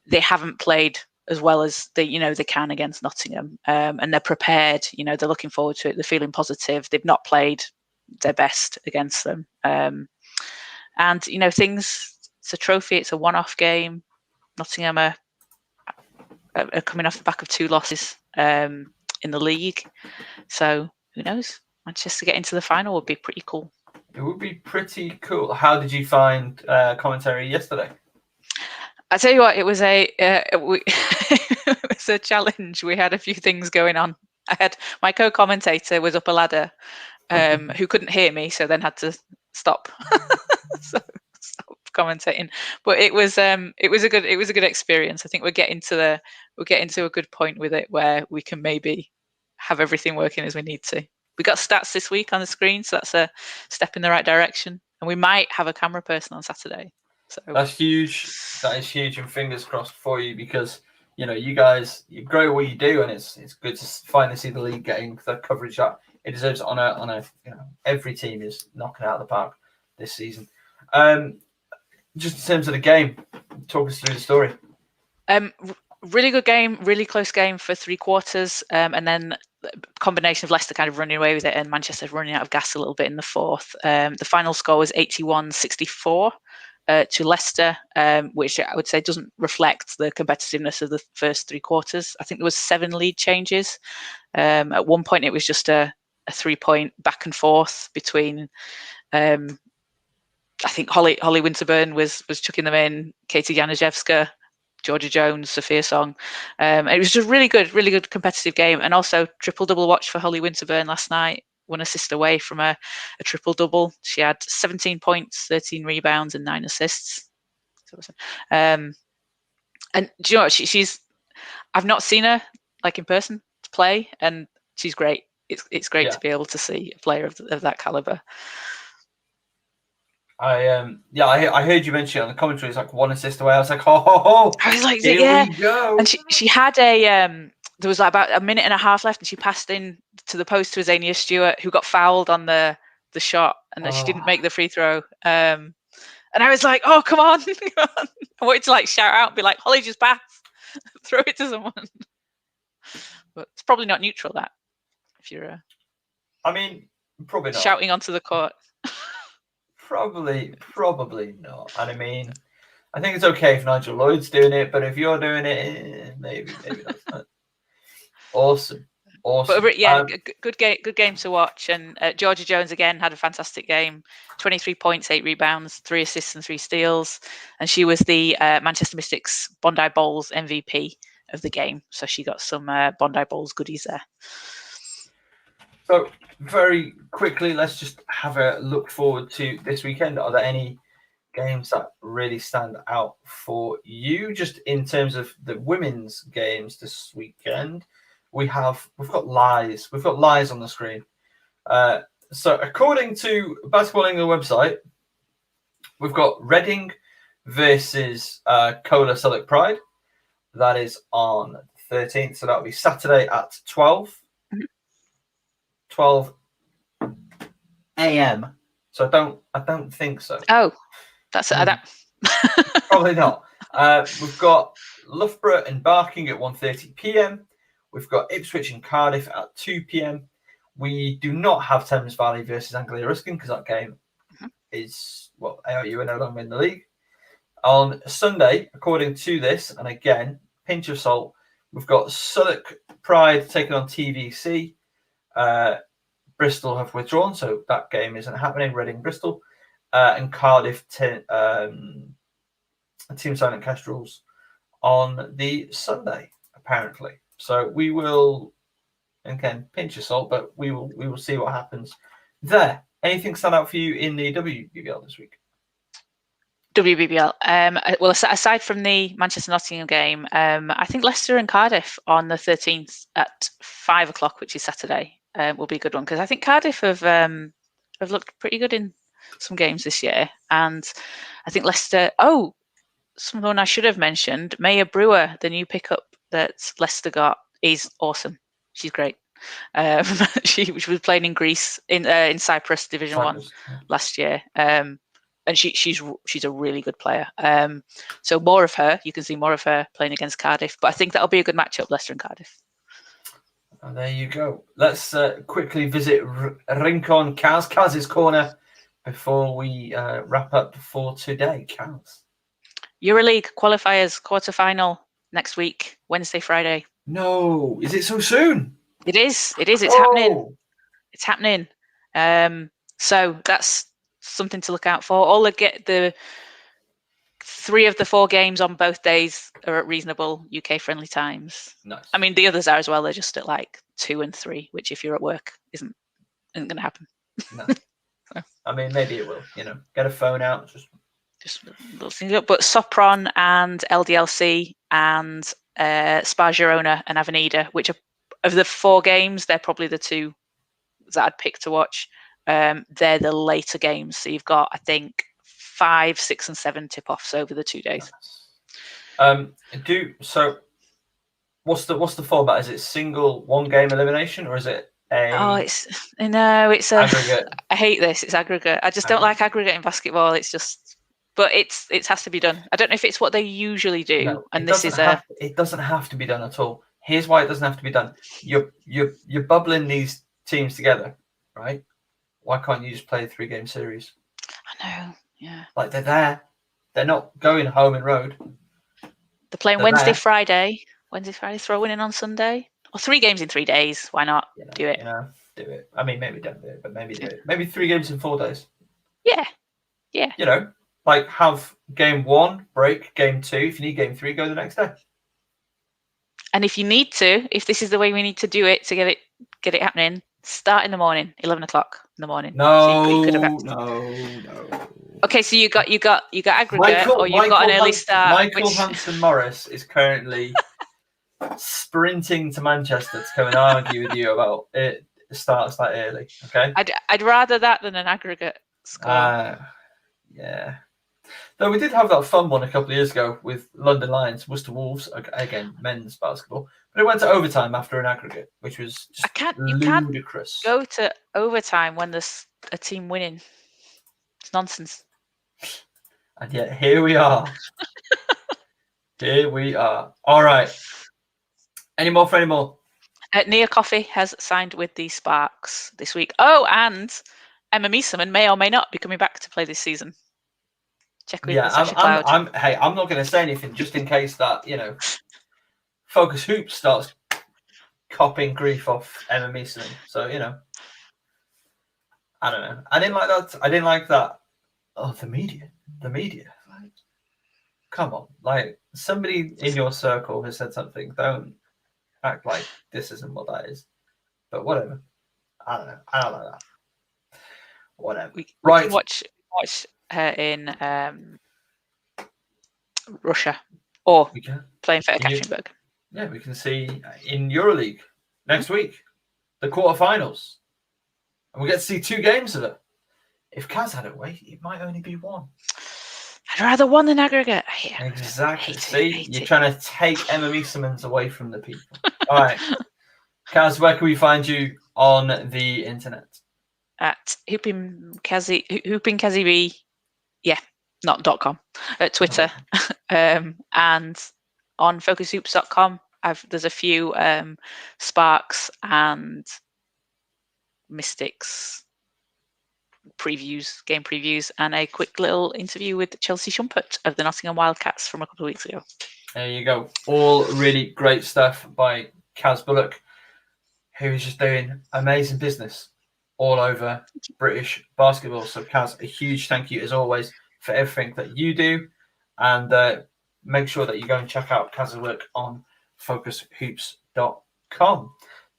[SPEAKER 2] they haven't played as well as they can against Nottingham, and they're prepared. They're looking forward to it. They're feeling positive. They've not played their best against them, and things. It's a trophy. It's a one-off game. Nottingham are coming off the back of 2 losses in the league, so who knows? Manchester get into the final would be pretty cool.
[SPEAKER 1] It would be pretty cool. How did you find commentary yesterday?
[SPEAKER 2] I tell you what, it was it was a challenge. We had a few things going on. I had my co-commentator was up a ladder, who couldn't hear me, so then had to stop, stop commentating. But it was a good experience. I think we're getting to a good point with it where we can maybe have everything working as we need to. We got stats this week on the screen, so that's a step in the right direction. And we might have a camera person on Saturday. So
[SPEAKER 1] that's huge. That is huge, and fingers crossed for you, because you guys, you grow what you do, and it's good to finally see the league getting the coverage that it deserves on a every team is knocking out of the park this season. Just in terms of the game, talk us through the story.
[SPEAKER 2] Really good game, really close game for 3 quarters, and then combination of Leicester kind of running away with it and Manchester running out of gas a little bit in the 4th. The final score was 81-64 to Leicester, which I would say doesn't reflect the competitiveness of the first 3 quarters. I think there was 7 lead changes. At one point, it was just a 3-point back and forth between. I think Holly Winterburn was chucking them in. Katie Janaszewska Georgia Jones, Sophia Song. It was just really good competitive game. And also triple-double watch for Holly Winterburn last night. 1 assist away from a triple-double. She had 17 points, 13 rebounds, and 9 assists. And do you know what? She's I've not seen her like in person to play, and she's great. It's great to be able to see a player of that caliber.
[SPEAKER 1] I heard you mention it on the commentary. It's like 1 assist away. I was like, I was like, here we go.
[SPEAKER 2] And she had there was like about a minute and a half left, and she passed in to the post to Azania Stewart, who got fouled on the shot, and then she didn't make the free throw. And I was like, oh, come on. I wanted to like shout out and be like, Holly, just pass. Throw it to someone. But it's probably not neutral, that, if you're
[SPEAKER 1] probably not.
[SPEAKER 2] Shouting onto the court.
[SPEAKER 1] Probably not. And I mean, I think it's okay if Nigel Lloyd's doing it, but if you're doing it, maybe not. Awesome.
[SPEAKER 2] But yeah, good game to watch. And Georgia Jones again had a fantastic game. 23 points, 8 rebounds, 3 assists and 3 steals. And she was the Manchester Mystics Bondi Bowls MVP of the game. So she got some Bondi Bowls goodies there.
[SPEAKER 1] So very quickly, let's just have a look forward to this weekend. Are there any games that really stand out for you? Just in terms of the women's games this weekend, we've got lies. We've got lies on the screen. So according to Basketball England website, we've got Reading versus Cola Southwark Pride. That is on the 13th. So that'll be Saturday at 12 a.m. So I don't think so.
[SPEAKER 2] Oh, that's that.
[SPEAKER 1] Probably not. We've got Loughborough and Barking at 1:30 p.m. We've got Ipswich and Cardiff at 2 p.m. We do not have Thames Valley versus Anglia Ruskin because that game is, ARU are no longer in the league. On Sunday, according to this, and again, pinch of salt, we've got Southwark Pride taking on TVC. Bristol have withdrawn, so that game isn't happening. Reading, Bristol, and Cardiff, Team Silent Kestrels on the Sunday, apparently. So we will, again, pinch of salt, but we will see what happens there. Anything stand out for you in the WBBL this week?
[SPEAKER 2] WBBL. Well, aside from the Manchester Nottingham game, I think Leicester and Cardiff on the 13th at 5 o'clock, which is Saturday, will be a good one, because I think Cardiff have looked pretty good in some games this year, and I think Leicester. Oh, someone I should have mentioned, Maya Brewer, the new pickup that Leicester got, is awesome. She's great. She was playing in Greece in Cyprus Division 1 last year. And she's a really good player. So more of her. You can see more of her playing against Cardiff. But I think that'll be a good matchup, Leicester and Cardiff.
[SPEAKER 1] And there you go. Let's quickly visit Rincon Caz's corner before we wrap up for today. Caz.
[SPEAKER 2] EuroLeague qualifiers quarterfinal next week, Wednesday, Friday.
[SPEAKER 1] No, is it so soon?
[SPEAKER 2] It is. It's happening. It's happening. So that's something to look out for. All the 3 of the 4 games on both days are at reasonable UK friendly times.
[SPEAKER 1] Nice.
[SPEAKER 2] I mean, the others are as well. They're just at like 2 and 3, which if you're at work isn't going to happen.
[SPEAKER 1] No. I mean, maybe it will. Get a phone out. Just
[SPEAKER 2] little things up. But Sopron and LDLC and Spa Girona and Avenida, which are of the 4 games, they're probably the 2 that I'd pick to watch. They're the later games. So you've got, I think, 5, 6, and 7 tip-offs over the 2 days.
[SPEAKER 1] So what's the format? Is it single 1-game elimination, or is it
[SPEAKER 2] it's
[SPEAKER 1] aggregate?
[SPEAKER 2] I hate this. It's aggregate. I just don't like aggregate in basketball. It's just, but it has to be done. I don't know if it's what they usually do.
[SPEAKER 1] No,
[SPEAKER 2] and
[SPEAKER 1] it doesn't have to be done at all. Here's why it doesn't have to be done. You're bubbling these teams together, right? Why can't you just play a 3-game series?
[SPEAKER 2] I know, yeah.
[SPEAKER 1] Like, they're there. They're not going home and road.
[SPEAKER 2] They're playing Wednesday, Friday, throwing in on Sunday. Or 3 games in 3 days. Why not? Do it.
[SPEAKER 1] Do it. I mean, maybe don't do it, but maybe do it. Maybe 3 games in 4 days.
[SPEAKER 2] Yeah.
[SPEAKER 1] You know, Like, have game 1, break game 2. If you need game 3, go the next day.
[SPEAKER 2] And if you need to, if this is the way we need to do it to get it happening, start in the morning, 11 o'clock in the morning.
[SPEAKER 1] No.
[SPEAKER 2] Okay, so you got aggregate, or you've got an early start.
[SPEAKER 1] Michael Hanson-Morris is currently sprinting to Manchester to come and argue with you about it starts that early. Okay.
[SPEAKER 2] I'd rather that than an aggregate score.
[SPEAKER 1] Yeah. Though we did have that fun one a couple of years ago with London Lions, Worcester Wolves, again, men's basketball. But it went to overtime after an aggregate, which was just ludicrous.
[SPEAKER 2] You can't go to overtime when there's a team winning. It's nonsense.
[SPEAKER 1] And yet here we are. Here we are. All right. Any more for any more?
[SPEAKER 2] Nia Coffey has signed with the Sparks this week. Oh, and Emma Meeseman may or may not be coming back to play this season. Check with Sasha Cloud.
[SPEAKER 1] I'm not going to say anything just in case that, Focus Hoops starts copying grief off Emma Meeseman. So, I don't know. I didn't like that. Oh, the media. Like, come on. Like, somebody in your circle has said something. Don't act like this isn't what that is. But whatever. I don't know. I don't like that. Whatever.
[SPEAKER 2] We can watch her in Russia or playing for Ekaterinburg.
[SPEAKER 1] Yeah, we can see in EuroLeague next week, the quarterfinals. And we get to see 2 games of it. If Caz had it way, it might only be 1.
[SPEAKER 2] I'd rather 1 than aggregate.
[SPEAKER 1] Exactly. See, you're trying to take Emma Meesemans away from the people. All right. Caz, where can we find you on the internet?
[SPEAKER 2] At Hooping Kazi, not .com, at Twitter, and on FocusHoops.com. There's a few Sparks and Mystics game previews, and a quick little interview with Chelsea Shumpert of the Nottingham Wildcats from a couple of weeks ago.
[SPEAKER 1] There you go. All really great stuff by Caz Bullock, who is just doing amazing business all over British basketball. So, Caz, a huge thank you as always for everything that you do, and make sure that you go and check out Caz's work on FocusHoops.com.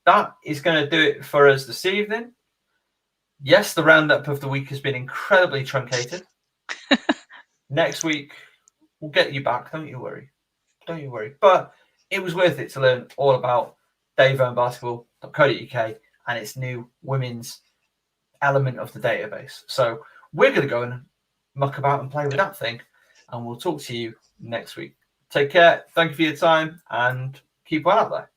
[SPEAKER 1] That is going to do it for us this evening. Yes, the roundup of the week has been incredibly truncated. Next week, we'll get you back. Don't you worry. But it was worth it to learn all about daveownbasketball.co.uk and its new women's element of the database. So we're going to go and muck about and play with that thing, and we'll talk to you next week. Take care. Thank you for your time, and keep well out there.